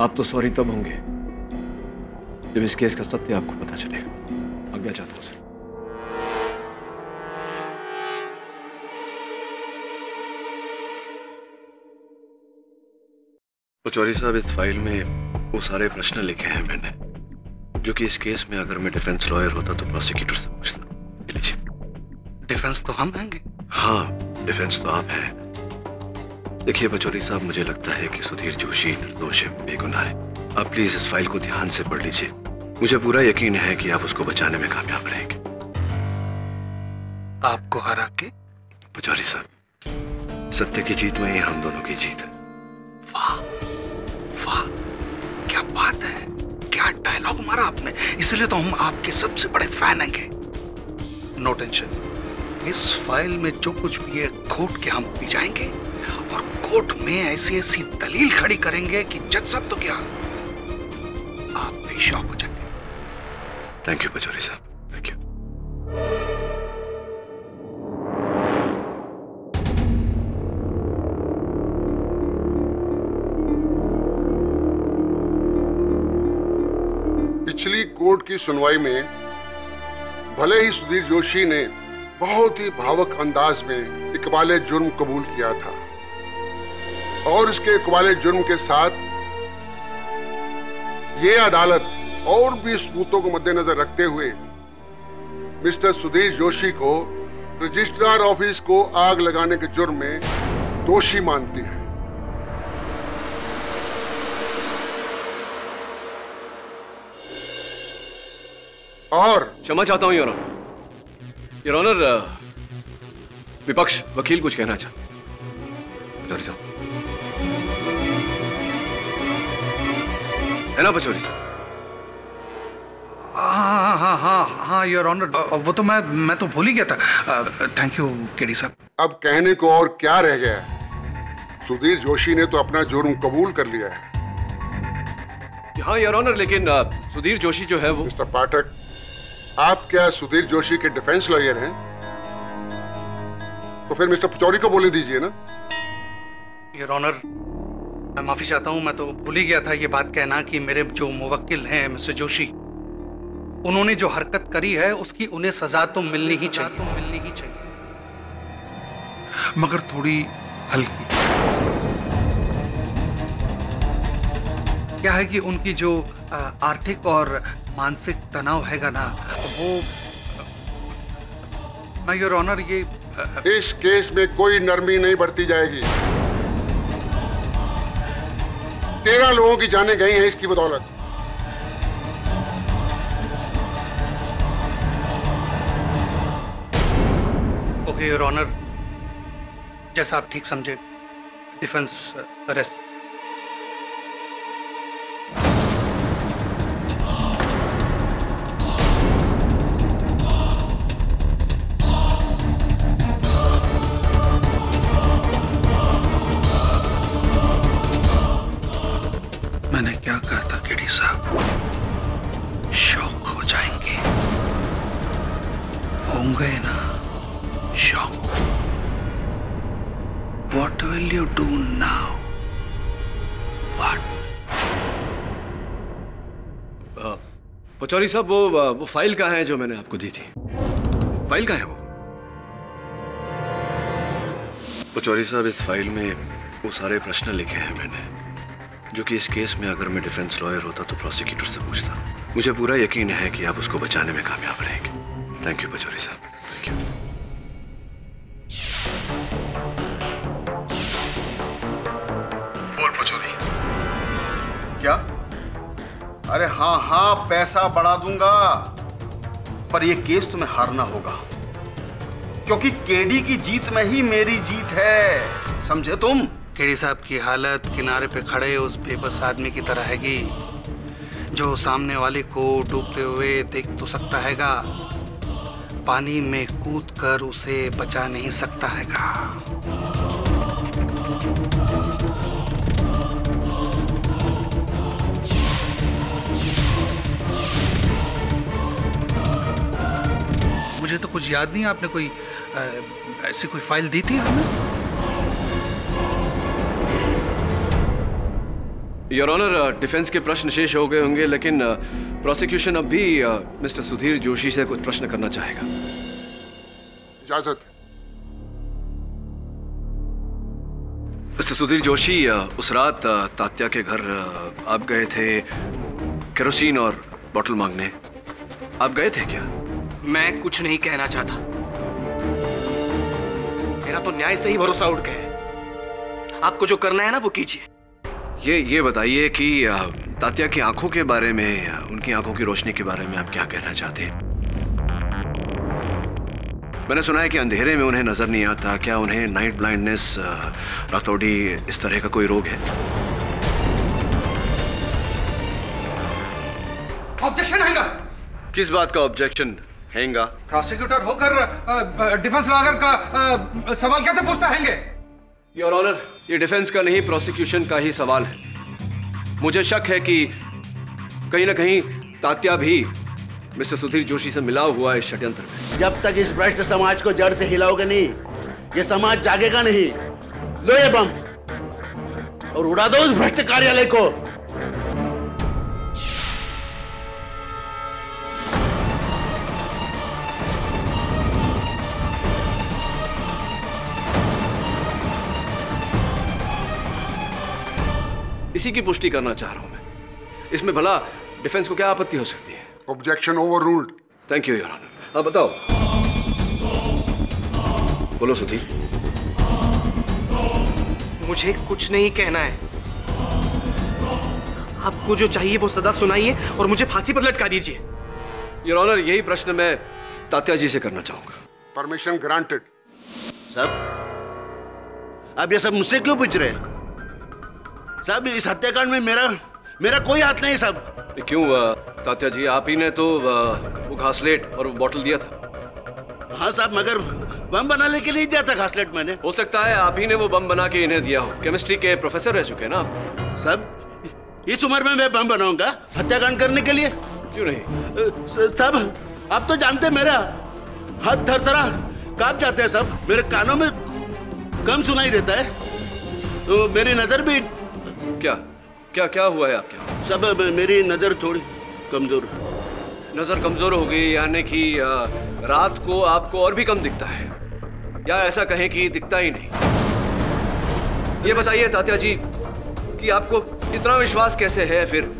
आप तो सॉरी तब होंगे जब इस केस का सत्य आपको पता चलेगा। आज्ञा चाहता हूं सर। पचौरी साहब, इस फाइल में वो सारे प्रश्न लिखे हैं मैंने जो कि इस केस में अगर मैं डिफेंस लॉयर होता तो प्रोसिक्यूटर से पूछता। लीजिए। डिफेंस तो हम हैंगे। हाँ, डिफेंस तो आप हैं। देखिए पचौरी साहब, मुझे लगता है कि सुधीर जोशी निर्दोष है, बेगुनाह है। आप प्लीज इस फाइल को ध्यान से पढ़ लीजिए। मुझे पूरा यकीन है कि आप उसको बचाने में कामयाब रहेंगे। आपको हरा के? पचौरी साहब, सत्य की जीत में ही हम दोनों की जीत है। वाह वाह, क्या बात है, क्या डायलॉग मारा आपने। इसलिए तो हम आपके सबसे बड़े फैन हैं। नो टेंशन, इस फाइल में जो कुछ भी है कोर्ट के हम पी जाएंगे और कोर्ट में ऐसी ऐसी दलील खड़ी करेंगे कि जज साहब तो क्या, आप भी शॉक हो जाएंगे। थैंक यू पचौरी साहब, थैंक यू। पिछली कोर्ट की सुनवाई में भले ही सुधीर जोशी ने बहुत ही भावुक अंदाज में इकबाले जुर्म कबूल किया था और इसके इकबाले जुर्म के साथ ये अदालत और भी सबूतों को मद्देनजर रखते हुए मिस्टर सुधीर जोशी को रजिस्ट्रार ऑफिस को आग लगाने के जुर्म में दोषी मानती है। और क्षमा चाहता हूं योर ऑनर, विपक्ष वकील कुछ कहना चाहते हैं। पचौरी साहब, है ना पचौरी साहब? हाँ हाँ हाँ हाँ योर ऑनर, वो तो मैं तो भूल ही गया था। थैंक यू केडी साहब। अब कहने को और क्या रह गया है? सुधीर जोशी ने तो अपना जुर्म कबूल कर लिया है। हाँ योर ऑनर, लेकिन सुधीर जोशी जो है वो। मिस्टर पाठक, आप क्या सुधीर जोशी के डिफेंस लॉयर हैं? तो फिर मिस्टर पचौरी को बोलने दीजिए ना। योर ऑनर, मैं माफी चाहता हूं, मैं तो भूल ही गया था ये बात कहना कि मेरे जो मुवक्किल हैं मिस्टर जोशी, उन्होंने जो हरकत करी है उसकी उन्हें सजा तो मिलनी ही चाहिए, मगर थोड़ी हल्की। क्या है कि उनकी जो आर्थिक और मानसिक तनाव हैगा ना, वो मैं योर ऑनर ये इस केस में कोई नरमी नहीं बरती जाएगी। 13 लोगों की जानें गई हैं इसकी बदौलत। ओके योर ऑनर, जैसा आप ठीक समझे। Defence arrest. होंगे ना shock. What will you do now? What? Pachauri साहब, वो फाइल कहाँ है जो मैंने आपको दी थी? फाइल कहाँ है वो? पचौरी साहब, इस फाइल में वो सारे प्रश्न लिखे हैं मैंने, जो कि इस केस में अगर मैं डिफेंस लॉयर होता तो प्रोसिक्यूटर से पूछता। मुझे पूरा यकीन है कि आप उसको बचाने में कामयाब रहेंगे। थैंक यू पचौरी साहब, थैंक यू। बोल पचौरी। क्या? अरे हाँ हाँ, पैसा बढ़ा दूंगा, पर यह केस तुम्हें हारना होगा, क्योंकि केडी की जीत में ही मेरी जीत है, समझे तुम? केडी साहब की हालत किनारे पे खड़े उस बेबस आदमी की तरह हैगी, जो सामने वाले को डूबते हुए देख तो सकता हैगा, पानी में कूद कर उसे बचा नहीं सकता हैगा। मुझे तो कुछ याद नहीं, आपने कोई ऐसी कोई फाइल दी थी हमें? योर ऑनर, डिफेंस के प्रश्न शेष हो गए होंगे, लेकिन प्रोसिक्यूशन अब भी मिस्टर सुधीर जोशी से कुछ प्रश्न करना चाहेगा। इजाजत। मिस्टर सुधीर जोशी, उस रात तात्या के घर आप गए थे केरोसिन और बोतल मांगने, आप गए थे क्या? मैं कुछ नहीं कहना चाहता, मेरा तो न्याय से ही भरोसा उठ गया है। आपको जो करना है ना वो कीजिए। ये बताइए कि तात्या की आंखों के बारे में, उनकी आंखों की रोशनी के बारे में आप क्या कहना चाहते हैं? मैंने सुना है कि अंधेरे में उन्हें नजर नहीं आता, क्या उन्हें नाइट ब्लाइंडनेस, रातौड़ी, इस तरह का कोई रोग है? ऑब्जेक्शन हैगा। किस बात का ऑब्जेक्शन हैगा? प्रोसिक्यूटर होकर डिफेंस लॉयर का सवाल कैसे पूछता हैंगे? योर ऑनर, ये डिफेंस का नहीं, प्रोसिक्यूशन का ही सवाल है। मुझे शक है कि कहीं ना कहीं तात्या भी मिस्टर सुधीर जोशी से मिला हुआ है इस षड्यंत्र में। जब तक इस भ्रष्ट समाज को जड़ से हिलाओगे नहीं, ये समाज जागेगा नहीं। लो ये बम और उड़ा दो उस भ्रष्ट कार्यालय को। इसी की पुष्टि करना चाह रहा हूं मैं। इसमें भला डिफेंस को क्या आपत्ति हो सकती है? Objection overruled. Thank you your honour. अब बताओ, बोलो सुधीर। मुझे कुछ नहीं कहना है, आपको जो चाहिए वो सजा सुनाइए और मुझे फांसी पर लटका दीजिए। योर ऑनर, यही प्रश्न मैं तात्या जी से करना चाहूंगा। Permission granted. साहब, आप ये सब मुझसे क्यों पूछ रहे हैं? साहब, इस हत्याकांड में मेरा कोई हाथ नहीं साहब। क्यों तात्या जी, आप ही ने तो वो घासलेट और वो बोतल दिया था। हाँ साहब, मगर बम बनाने के लिए दिया था घासलेट मैंने। हो सकता है आप ही ने वो बम बना के इन्हें दिया हो। केमिस्ट्री के प्रोफेसर रह चुके हैं ना आप। साहब, इस उम्र में मैं बम बनाऊंगा हत्याकांड करने के लिए? क्यों नहीं साहब, आप तो जानते मेरा हाथ थरथरा कांप जाते हैं साहब, मेरे कानों में कम सुनाई देता है, तो मेरी नजर भी। क्या हुआ है आपके? सब मेरी नजर थोड़ी कमजोर। नजर कमजोर हो गई, यानी कि रात को आपको और भी कम दिखता है, या ऐसा कहें कि दिखता ही नहीं। ये बताइए तात्या जी कि आपको इतना विश्वास कैसे है फिर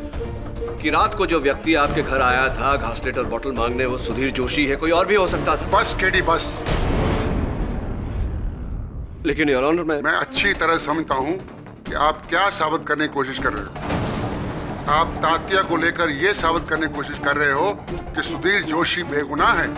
कि रात को जो व्यक्ति आपके घर आया था घासलेट और बोतल मांगने, वो सुधीर जोशी है? कोई और भी हो सकता था। बस केडी, बस। लेकिन योर ऑनर, मैं अच्छी तरह समझता हूं कि आप क्या साबित करने की कोशिश कर रहे हो। आप तात्या को लेकर यह साबित करने की कोशिश कर रहे हो कि सुधीर जोशी बेगुनाह है।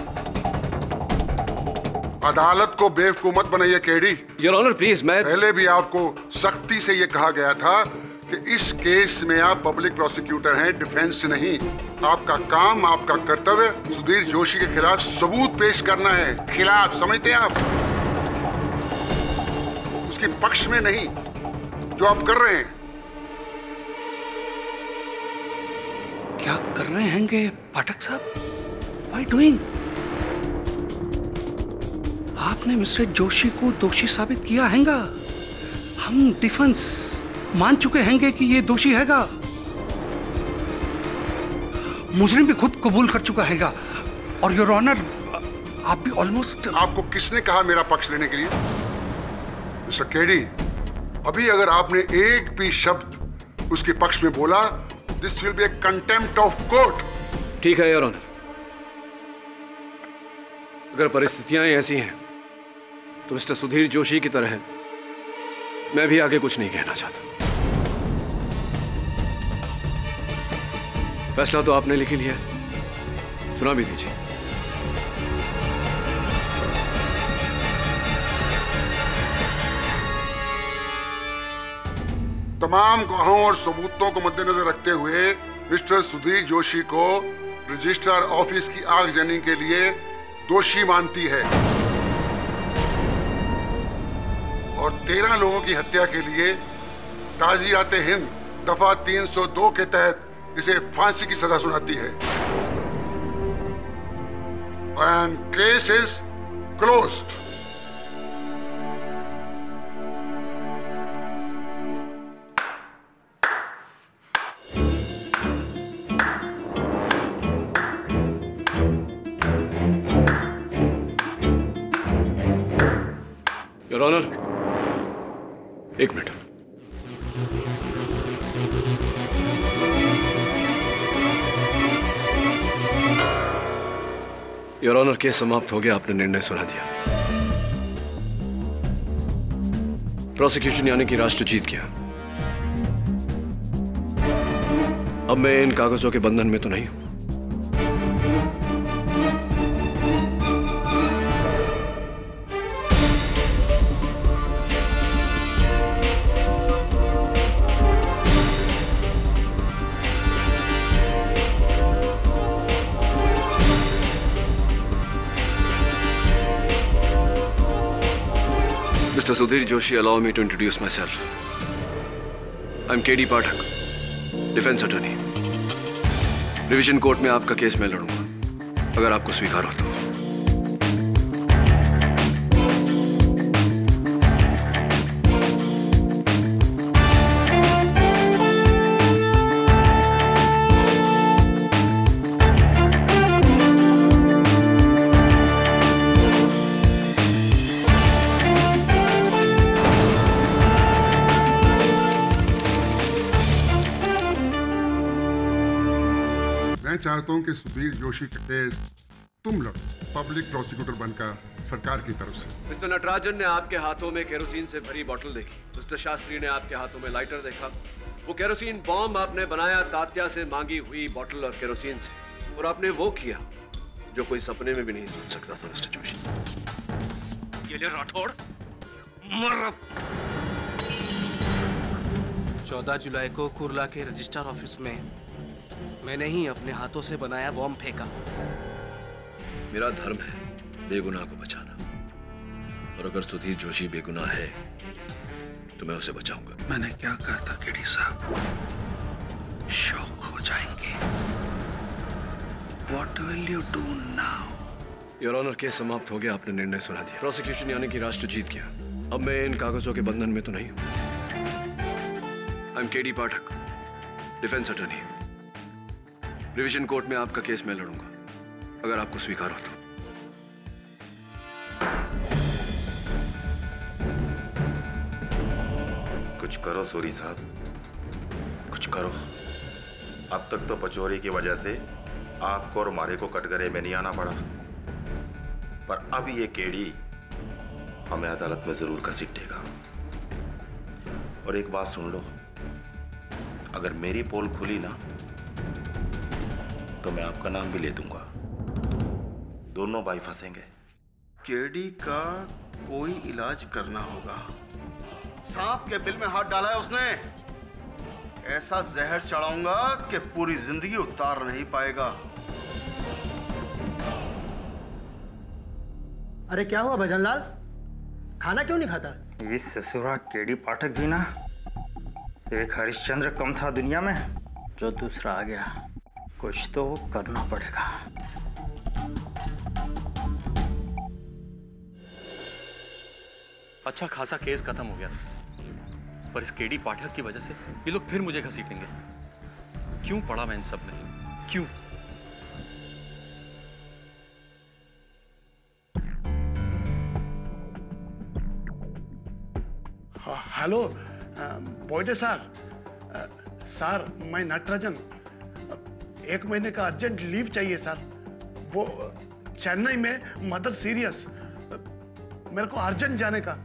अदालत को बेवकूफ मत बनाइए केडी। योर ऑनर प्लीज, मैं पहले भी आपको सख्ती से यह कहा गया था कि इस केस में आप पब्लिक प्रोसिक्यूटर हैं, डिफेंस नहीं। आपका काम, आपका कर्तव्य सुधीर जोशी के खिलाफ सबूत पेश करना है। खिलाफ समझते हैं आप, उसके पक्ष में नहीं, जो आप कर रहे हैं। क्या कर रहे हैंगे पाठक साहब? What are you doing? आपने मिस्टर जोशी को दोषी साबित किया हैगा। हम डिफेंस मान चुके हैंगे कि ये दोषी हैगा। मुजरिम भी खुद कबूल कर चुका हैगा। और योर ऑनर, आप भी ऑलमोस्ट। आपको किसने कहा मेरा पक्ष लेने के लिए? मिस्टर केडी, अभी अगर आपने एक भी शब्द उसके पक्ष में बोला, this will be A contempt of court. ठीक है योर ऑनर, अगर परिस्थितियां ऐसी हैं तो मिस्टर सुधीर जोशी की तरह मैं भी आगे कुछ नहीं कहना चाहता। फैसला तो आपने लिख ही लिया है, सुना भी दीजिए। तमाम गवाहों और सबूतों को मद्देनजर रखते हुए मिस्टर सुधीर जोशी को रजिस्ट्रार ऑफिस की आगजनी के लिए दोषी मानती है और 13 लोगों की हत्या के लिए ताज़ियात-ए-हिंद दफा 302 के तहत इसे फांसी की सजा सुनाती है। And case is closed. Your honour, एक मिनट। योर ऑनर, केस समाप्त हो गया, आपने निर्णय सुना दिया। प्रोसिक्यूशन यानी कि राष्ट्र जीत गया। अब मैं इन कागजों के बंधन में तो नहीं हूं। Mr. Sudhir Joshi, allow me to introduce myself. I'm KD Pathak, defence attorney. Division court में आपका केस मैं लड़ूंगा, अगर आपको स्वीकार हो तो। मैं चाहता हूं कि सुधीर जोशी का केस तुम लड़ो, पब्लिक प्रोसिक्यूटर बनकर सरकार की तरफ से। मिस्टर नटराजन ने आपके हाथों में केरोसिन से भरी बोतल देखी। मिस्टर शास्त्री ने आपके हाथों में लाइटर देखा। वो केरोसिन बॉम्ब आपने बनाया तात्या से मांगी हुई बोतल और केरोसिन से, और आपने वो किया जो कोई सपने में भी नहीं सोच सकता था। मिस्टर जोशी, ये ले राठौड़, मर। 14 जुलाई को कुर्ला के रजिस्ट्रार ऑफिस में मैंने ही अपने हाथों से बनाया बॉम्ब फेंका। मेरा धर्म है बेगुनाह को बचाना, और अगर सुधीर जोशी बेगुनाह है तो मैं उसे बचाऊंगा। मैंने क्या कहा था केडी साहब, शौक हो जाएंगे। What will you do now? Your honour, case समाप्त हो गया, आपने निर्णय सुना दिया। प्रोसिक्यूशन यानी कि राष्ट्र जीत गया। अब मैं इन कागजों के बंधन में तो नहीं हूं। I am KD Pathak, defence attorney. Division court में आपका केस मैं लड़ूंगा, अगर आपको स्वीकार हो तो। कुछ करो सूरी साहब, कुछ करो। अब तक तो पचोरी की वजह से आपको और मारे को कटघरे में नहीं आना पड़ा, पर अब ये केडी हमें अदालत में जरूर घसीटेगा। और एक बात सुन लो, अगर मेरी पोल खुली ना तो मैं आपका नाम भी ले दूंगा। दोनों भाई फंसेंगे। केडी का कोई इलाज करना होगा। सांप के बिल में हाथ डाला है उसने। ऐसा जहर चढ़ाऊंगा कि पूरी जिंदगी उतार नहीं पाएगा। अरे क्या हुआ भजनलाल, खाना क्यों नहीं खाता? इस ससुरा केडी पाठक भी ना, एक हरिश्चंद्र कम था दुनिया में, जो दूसरा आ गया। कुछ तो करना पड़ेगा। अच्छा खासा केस खत्म हो गया था, पर इस केडी पाठक की वजह से ये लोग फिर मुझे घसीटेंगे। क्यों पड़ा मैं इन सब में? क्यों? हेलो बोइटे सर, सर मैं नटराजन, 1 महीने का अर्जेंट लीव चाहिए सर। वो चेन्नई में मदर सीरियस, मेरे को अर्जेंट जाने का।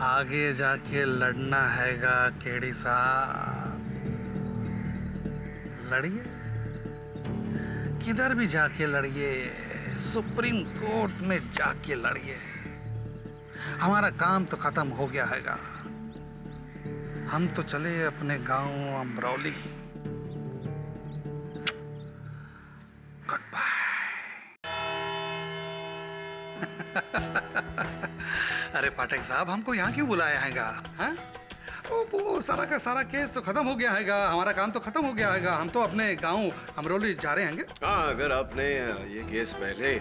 आगे जाके लड़ना हैगा केडी साहब, लड़िए, किधर भी जाके लड़िए, सुप्रीम कोर्ट में जाके लड़िए। हमारा काम तो खत्म हो गया हैगा, हम तो चले अपने गांव अमरौली। Good bye. अरे पाठक साहब, हमको यहाँ क्यों बुलाया हैगा? हाँ? वो सारा का सारा केस तो खत्म हो गया हैगा, हमारा काम तो खत्म हो गया हैगा, हम तो अपने गांव अमरोली जा रहे हैंगे। हाँ, अगर आपने ये केस पहले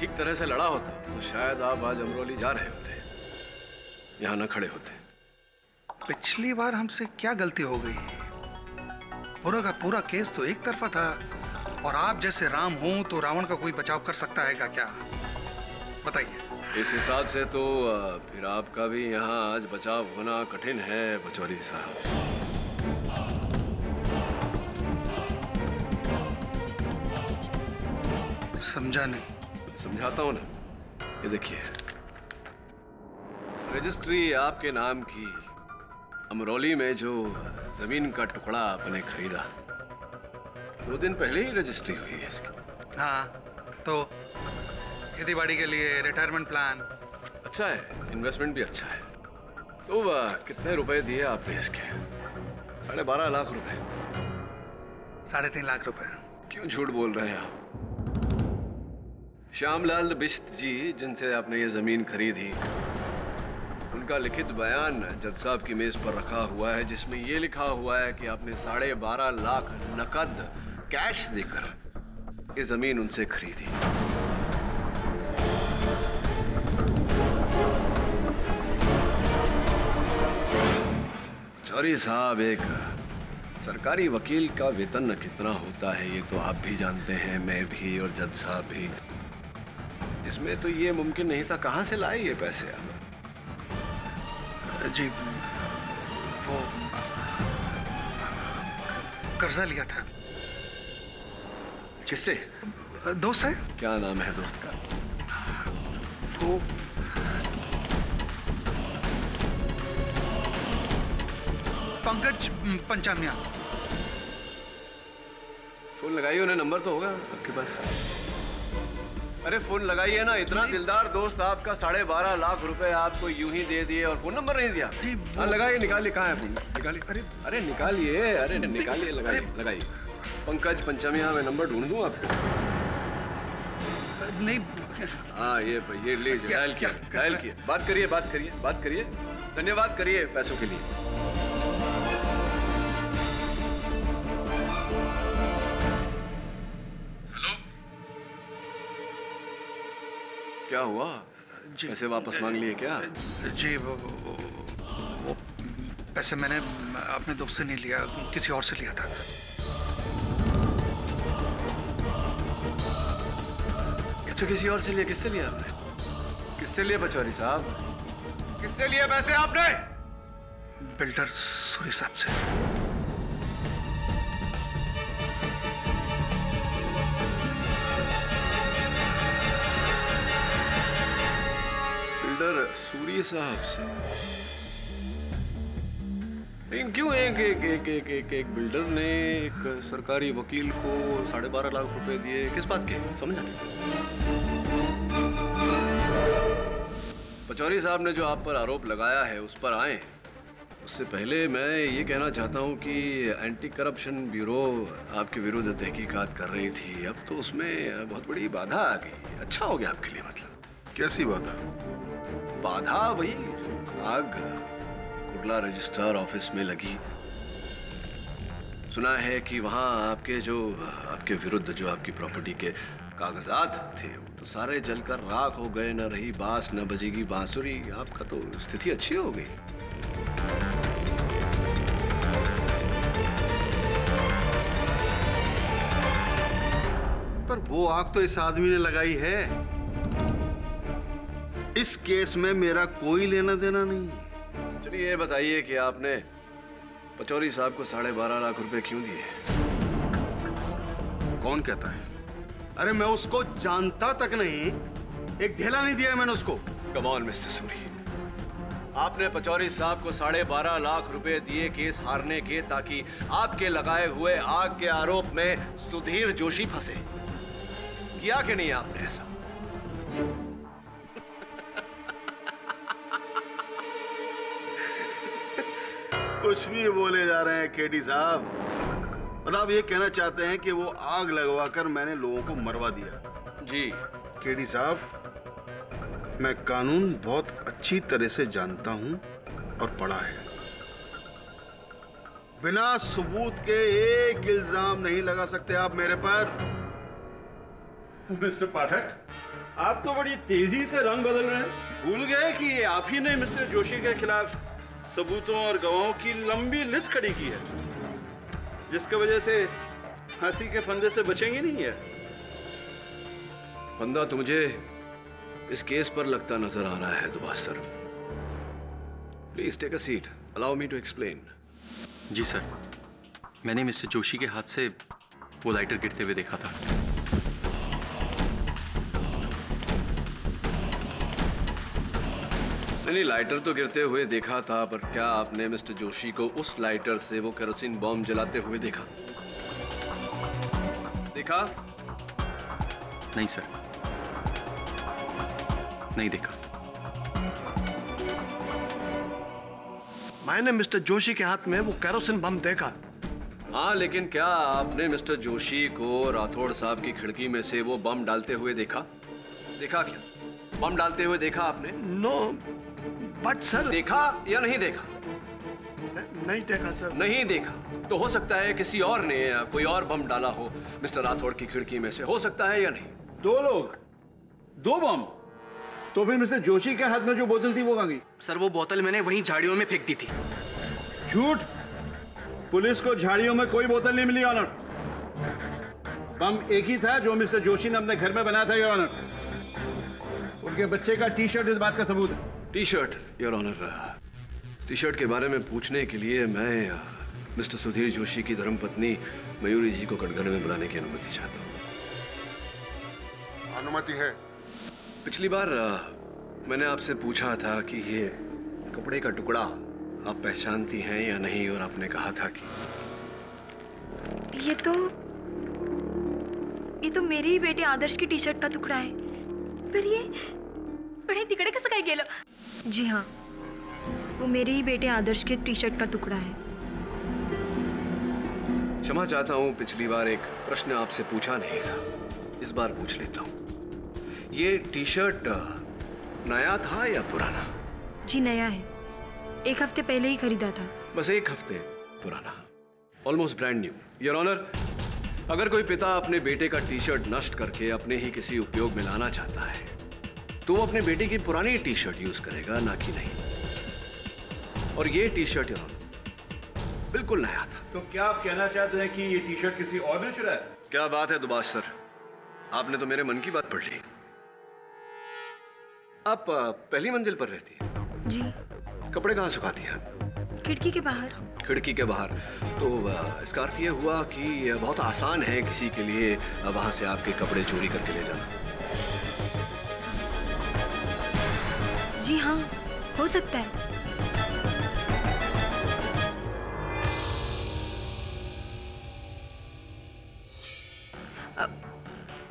ठीक तरह से लड़ा होता तो शायद आप आज अमरोली जा रहे होते, यहाँ न खड़े होते। पिछली बार हमसे क्या गलती हो गई? पूरा का पूरा केस तो एक तरफा था, और आप जैसे राम हो तो रावण का कोई बचाव कर सकता हैगा क्या? बताइए। इस हिसाब से तो फिर आपका भी यहाँ आज बचाव होना कठिन है पचौरी साहब। समझा नहीं। समझाता हूँ ना, ये देखिए, रजिस्ट्री आपके नाम की अमरोली में जो जमीन का टुकड़ा आपने खरीदा, 2 दिन पहले ही रजिस्ट्री हुई है इसकी। हाँ, तो खेती बाड़ी के लिए रिटायरमेंट प्लान अच्छा है, इन्वेस्टमेंट भी अच्छा है। तो कितने रुपए दिए आपने इसके? 12.5 लाख रुपए। 3.5 लाख रुपए। क्यों झूठ बोल रहे हैं आप? श्यामलाल बिश्त जी जिनसे आपने ये जमीन खरीदी, उनका लिखित बयान जज साहब की मेज पर रखा हुआ है, जिसमें ये लिखा हुआ है कि आपने 12.5 लाख नकद कैश देकर ये जमीन उनसे खरीदी। पचौरी साहब, एक सरकारी वकील का वेतन कितना होता है ये तो आप भी जानते हैं, मैं भी और जज साहब भी। इसमें तो ये मुमकिन नहीं था, कहां से लाए ये पैसे आप? जी, वो कर्जा लिया था। किससे? दोस्त है। क्या नाम है दोस्त का? वो पंकज पंचामिया। फोन लगाइए उन्हें, नंबर तो होगा आपके पास। अरे फोन लगाइए ना, इतना दिलदार दोस्त आपका 12.5 लाख रुपए आपको यूं ही दे दिए और फोन नंबर नहीं दिया। हाँ लगाइए, निकालिए, कहाँ है फोन? निकालिए। अरे निकालिए, अरे निकालिए, लगाइए। पंकज पंचमिया, मैं नंबर ढूंढ दूं आपको? नहीं। हाँ, ये लीजिए, डायल किया। बात करिए, धन्यवाद करिए पैसों के लिए। क्या हुआ? पैसे वापस मांग लिए क्या? जी, वो पैसे मैंने अपने दोस्त से नहीं लिया, किसी और से लिया था। अच्छा, किसी और से लिया? किससे लिया आपने? किससे लिए पचौरी साहब? किससे लिए पैसे आपने? बिल्डर सूरी साहब से। बिल्डर सूरी साहब से? लेकिन क्यों एक बिल्डर ने एक सरकारी वकील को 12.5 लाख रुपए दिए, किस बात के? समझा नहीं। पचौरी साहब ने जो आप पर आरोप लगाया है उस पर आए, उससे पहले मैं ये कहना चाहता हूँ कि एंटी करप्शन ब्यूरो आपके विरुद्ध तहकीकात कर रही थी। अब तो उसमें बहुत बड़ी बाधा आ गई। अच्छा हो गया आपके लिए। मतलब कैसी बाधा? बाधा वही आग कुर्ला रजिस्ट्रार ऑफिस में लगी। सुना है कि वहाँ आपके विरुद्ध जो आपकी प्रॉपर्टी के कागजात थे तो सारे जलकर राख हो गए। न रही बांस न बजेगी बांसुरी। आपका तो स्थिति अच्छी हो गई। पर वो आग तो इस आदमी ने लगाई है। इस केस में मेरा कोई लेना देना नहीं। चलिए ये बताइए कि आपने पचौरी साहब को 12.5 लाख रुपए क्यों दिए? कौन कहता है? अरे मैं उसको जानता तक नहीं। एक ढेला नहीं दिया मैंने उसको। कम ऑन मिस्टर सूरी, आपने पचौरी साहब को 12.5 लाख रुपए दिए केस हारने के, ताकि आपके लगाए हुए आग के आरोप में सुधीर जोशी फंसे। किया कि नहीं आपने ऐसा? कुछ भी बोले जा रहे हैं केडी साहब। मतलब आप ये कहना चाहते हैं कि वो आग लगवाकर मैंने लोगों को मरवा दिया? जी केडी साहब, मैं कानून बहुत अच्छी तरह से जानता हूं और पढ़ा है। बिना सबूत के एक इल्जाम नहीं लगा सकते आप मेरे पर। मिस्टर पाठक, आप तो बड़ी तेजी से रंग बदल रहे हैं। भूल गए कि आप ही ने मिस्टर जोशी के खिलाफ सबूतों और गवाहों की लंबी लिस्ट खड़ी की है, जिसकी वजह से फांसी के फंदे से बचेंगे नहीं है। फंदा तो मुझे इस केस पर लगता नजर आ रहा है दुबास sir. Please take a seat, allow me to explain. जी सर, मैंने मिस्टर जोशी के हाथ से वो लाइटर गिरते हुए देखा था। नहीं, लाइटर तो गिरते हुए देखा था, पर क्या आपने मिस्टर जोशी को उस लाइटर से वो केरोसिन बॉम्ब जलाते हुए देखा? देखा? नहीं सर, नहीं देखा। मैंने मिस्टर जोशी के हाथ में वो केरोसिन बम देखा। हाँ, लेकिन क्या आपने मिस्टर जोशी को राठौड़ साहब की खिड़की में से वो बम डालते हुए देखा? देखा क्या? बम डालते हुए देखा आपने? No, but sir. देखा या नहीं देखा? नहीं देखा सर। नहीं देखा तो हो सकता है किसी और ने कोई और बम डाला हो मिस्टर राठौड़ की खिड़की में से। हो सकता है या नहीं? 2 लोग, 2 बम। तो फिर मिस्टर जोशी के हाथ में जो बोतल थी वो कहाँ गई? सर, वो बोतल मैंने वहीं झाड़ियों में फेंक दी थी। झूठ! पुलिस को झाड़ियों में कोई बोतल नहीं मिली ऑनर। बम एक ही था जो मिस्टर जोशी ने अपने घर में बनाया था योर ऑनर। उनके बच्चे का टी-शर्ट इस बात का सबूत है। टी-शर्ट योर ऑनर, टी-शर्ट के बारे में पूछने के लिए मैं मिस्टर सुधीर जोशी की धर्मपत्नी मयूरी जी को कटघरे में बुलाने की अनुमति चाहता हूँ। अनुमति है। पिछली बार मैंने आपसे पूछा था कि ये कपड़े का टुकड़ा आप पहचानती हैं या नहीं, और आपने कहा था कि ये तो मेरे ही बेटे आदर्श की टी-शर्ट का टुकड़ा है। पर ये बड़े तिकड़े कसं काय गेलं? जी हाँ, वो मेरे ही बेटे आदर्श के टी-शर्ट का टुकड़ा है। क्षमा चाहता हूँ, पिछली बार एक प्रश्न आपसे पूछा नहीं था, इस बार पूछ लेता हूँ। ये टी-शर्ट नया था या पुराना? जी नया है, 1 हफ्ते पहले ही खरीदा था। बस 1 हफ्ते पुराना, almost brand new. Your honour, अगर कोई पिता अपने बेटे का टी-शर्ट नष्ट करके अपने ही किसी उपयोग में लाना चाहता है तो वो अपने बेटे की पुरानी टी-शर्ट यूज करेगा, ना कि नहीं। और ये टी-शर्ट योर ऑनर बिल्कुल नया था। तो क्या आप कहना चाहते हैं कि ये टी-शर्ट किसी और ने चुराया? क्या बात है दुबास सर, आपने तो मेरे मन की बात पढ़ ली। आप पहली मंजिल पर रहती हैं? जी। कपड़े कहाँ सुखाती हैं? खिड़की के बाहर। खिड़की के बाहर, तो इसका अर्थ ये हुआ कि बहुत आसान है किसी के लिए वहां से आपके कपड़े चोरी करके ले जाना। जी हाँ, हो सकता है।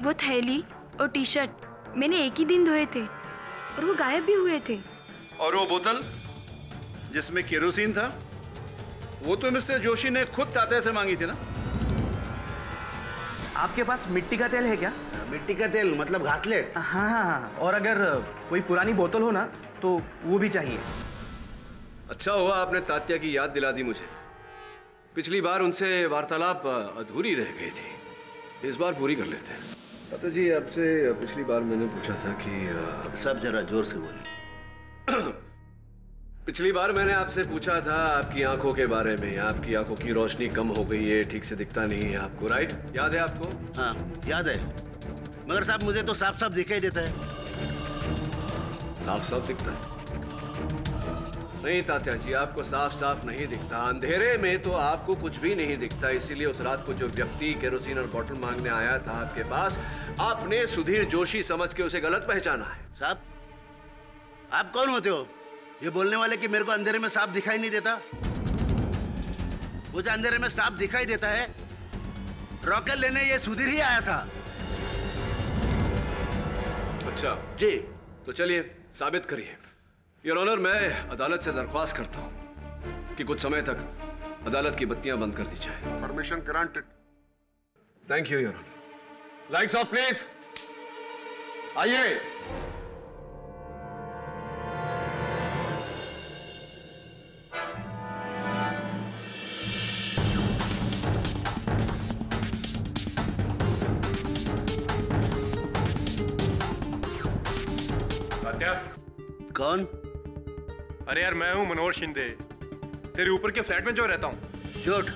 वो थैली और टी-शर्ट मैंने एक ही दिन धोए थे और वो गायब भी हुए थे। और वो बोतल जिसमें केरोसिन था, वो तो मिस्टर जोशी ने खुद तात्या से मांगी थी ना? आपके पास मिट्टी का तेल है क्या? मिट्टी का तेल मतलब घासलेट? हाँ हाँ हाँ, और अगर कोई पुरानी बोतल हो ना तो वो भी चाहिए। अच्छा हुआ आपने तात्या की याद दिला दी मुझे। पिछली बार उनसे वार्तालाप अधूरी रह गई थी, इस बार पूरी कर लेते हैं। तात्या जी, आपसे पिछली बार मैंने पूछा था कि सब जरा जोर से बोले। पिछली बार मैंने आपसे पूछा था आपकी आंखों के बारे में। आपकी आंखों की रोशनी कम हो गई है, ठीक से दिखता नहीं है आपको, राइट? याद है आपको? हाँ याद है, मगर साहब मुझे तो साफ साफ दिखाई देता है। साफ साफ दिखता है? नहीं तात्या जी, आपको साफ साफ नहीं दिखता। अंधेरे में तो आपको कुछ भी नहीं दिखता। इसीलिए उस रात को जो व्यक्ति केरोसिन और बॉटल मांगने आया था आपके पास, आपने सुधीर जोशी समझ के उसे गलत पहचाना है। साहब, आप कौन होते हो ये बोलने वाले कि मेरे को अंधेरे में साफ दिखाई नहीं देता? मुझे अंधेरे में साफ दिखाई देता है। रॉकेल लेने ये सुधीर ही आया था। अच्छा जी, तो चलिए साबित करिए। योर ऑनर, मैं अदालत से दरख्वास्त करता हूं कि कुछ समय तक अदालत की बत्तियां बंद कर दी जाए। Permission granted. Thank you your honour. Lights off please. आइए। कौन? अरे यार, मैं हूं मनोहर शिंदे, तेरे ऊपर के फ्लैट में जो रहता हूं। झूठ,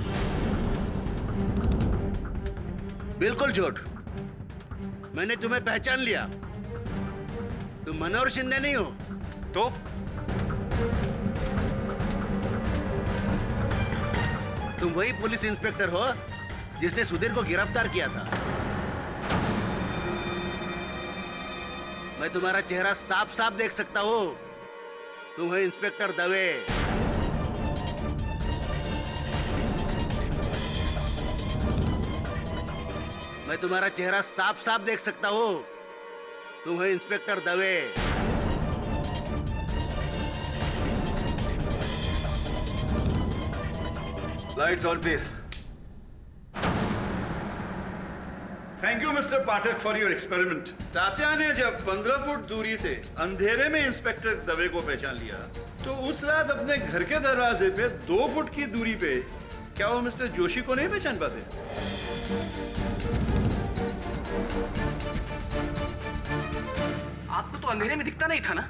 बिल्कुल झूठ। मैंने तुम्हें पहचान लिया। तुम मनोहर शिंदे नहीं हो। तो तुम वही पुलिस इंस्पेक्टर हो जिसने सुधीर को गिरफ्तार किया था। मैं तुम्हारा चेहरा साफ साफ देख सकता हूं। तुम हो इंस्पेक्टर दवे। मैं तुम्हारा चेहरा साफ साफ देख सकता हूं। तुम हो inspector Dave. Lights on please. Thank you mister Pathak for your experiment. Tatya ने जब 15 फुट दूरी से अंधेरे में इंस्पेक्टर दवे को पहचान लिया, तो उस रात अपने घर के दरवाजे पे 2 फुट की दूरी पे क्या वो मिस्टर जोशी को नहीं पहचान पाते? आपको तो अंधेरे में दिखता नहीं था ना,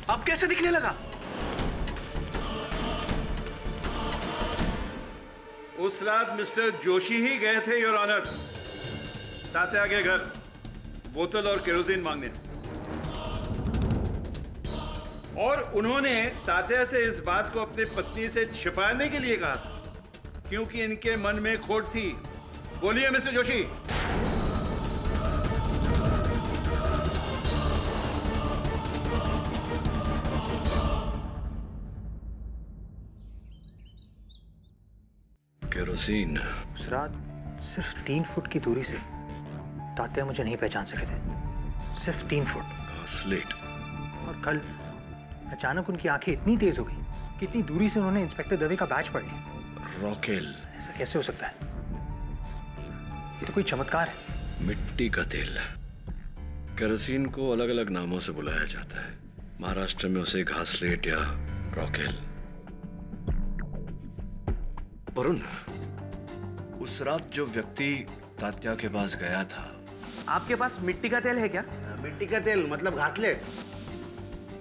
अब कैसे दिखने लगा? उस रात मिस्टर जोशी ही गए थे योर ऑनर तात्या के घर बोतल और केरोसिन मांगने, और उन्होंने तात्या से इस बात को अपनी पत्नी से छिपाने के लिए कहा था, क्योंकि इनके मन में खोट थी। बोलिए मिस्टर जोशी। केरोसिन। उस रात सिर्फ 3 फुट की दूरी से तात्या मुझे नहीं पहचान सके थे, सिर्फ 3 फुट। घासलेट। और कल अचानक उनकी आंखें इतनी तेज हो गई कि इतनी दूरी से उन्होंने इंस्पेक्टर दवे का बैच पढ़ लिया। रॉकेल। ऐसा कैसे हो सकता है? ये तो कोई चमत्कार है। मिट्टी का तेल। केरोसिन को अलग अलग नामों से बुलाया जाता है। महाराष्ट्र में उसे घासलेट या रॉकेल। वरुण, उस रात जो व्यक्ति तात्या के पास गया था, आपके पास मिट्टी का तेल है क्या? मिट्टी का तेल मतलब घासलेट।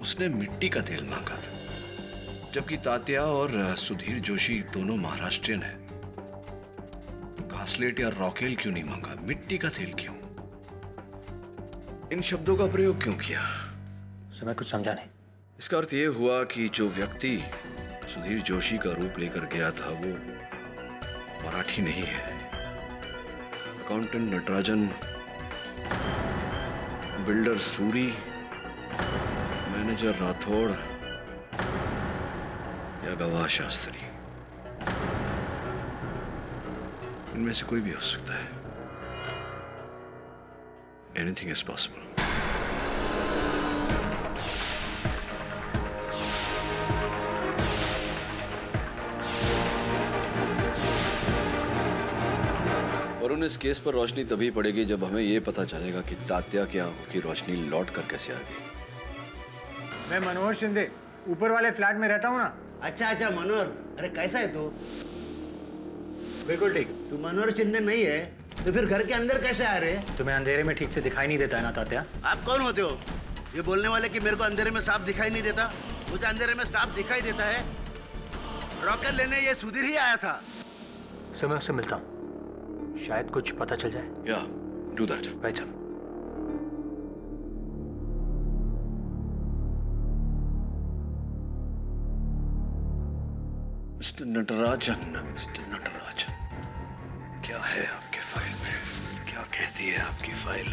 उसने मिट्टी का तेल मांगा था, जबकि तात्या और सुधीर जोशी दोनों महाराष्ट्रियन हैं। तो घासलेट या रॉकेल क्यों नहीं मांगा? मिट्टी का तेल क्यों? इन शब्दों का प्रयोग क्यों किया? मैं कुछ समझा नहीं। इसका अर्थ यह हुआ कि जो व्यक्ति सुधीर जोशी का रूप लेकर गया था वो मराठी नहीं है। Accountant Natarajan, builder Suri, manager Rathore या गवाह शास्त्री, इनमें से कोई भी हो सकता है। Anything is possible. अरुण, इस केस पर रोशनी तभी पड़ेगी जब हमें ये पता चलेगा कि तात्या की आंखों की रोशनी लौट कर कैसे आ गई। मैं मनोहर शिंदे ऊपर वाले फ्लैट में रहता हूँ ना। अच्छा अच्छा मनोहर, अरे कैसा है तू? बिल्कुल ठीक। तू मनोहर शिंदे नहीं है तो फिर घर के अंदर कैसे आ रहे? तुम्हें अंधेरे में ठीक से दिखाई नहीं देता है ना तात्या? आप कौन होते हो ये बोलने वाले कि मेरे को अंधेरे में साफ दिखाई नहीं देता? मुझे अंधेरे में साफ दिखाई देता है। रॉकेट लेने ये सुधीर ही आया था। समय उससे मिलता हूँ, शायद कुछ पता चल जाए। या do that. Right sir. Mister Natarajan, mister Natarajan, क्या है आपके फाइल में? क्या कहती है आपकी फाइल?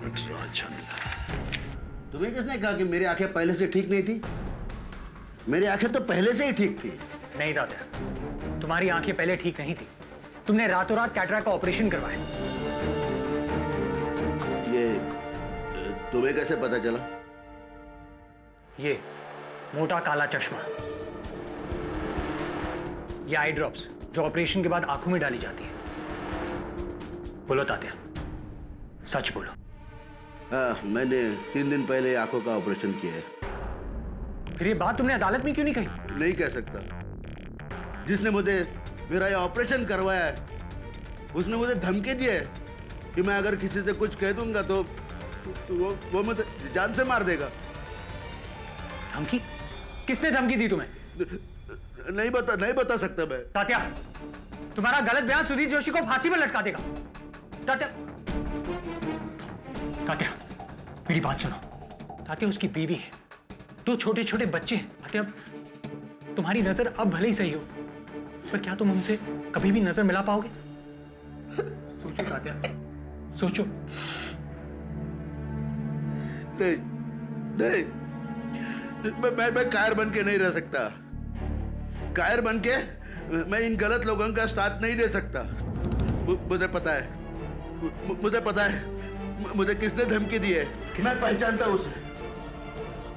नटराजन, तुम्हें किसने कहा कि मेरी आंखें पहले से ठीक नहीं थी? मेरी आंखें तो पहले से ही ठीक थी। नहीं तात्या, तुम्हारी आंखें पहले ठीक नहीं थी। तुमने रातों रात कैटरैक्ट का ऑपरेशन करवाया। ये तुम्हें कैसे पता चला? ये मोटा काला चश्मा, ये आई ड्रॉप्स जो ऑपरेशन के बाद आंखों में डाली जाती है। बोलो तात्या, सच बोलो। हाँ, मैंने 3 दिन पहले आंखों का ऑपरेशन किया है। फिर ये बात तुमने अदालत में क्यों नहीं कही? नहीं कह सकता। जिसने मुझे मेरा ये ऑपरेशन करवाया है उसने मुझे धमकी दी है कि मैं अगर किसी से कुछ कह दूंगा तो वो मुझे जान से मार देगा। धमकी? किसने धमकी दी तुम्हें? नहीं बता सकता मैं। तात्या, तुम्हारा गलत बयान सुधीर जोशी को फांसी पर लटका देगा। तात्या, तात्या मेरी बात सुनो। तात्या उसकी बीवी है, 2 छोटे छोटे बच्चे हैं। तात्या तुम्हारी नजर अब भले ही सही हो, पर क्या तुम हमसे कभी भी नजर मिला पाओगे? सोचो तात्या, सोचो। नहीं, मैं कायर बन के नहीं रह सकता। कायर बन के मैं इन गलत लोगों का साथ नहीं दे सकता। मुझे पता है मुझे किसने धमकी दी है। मैं पहचानता हूं उसे,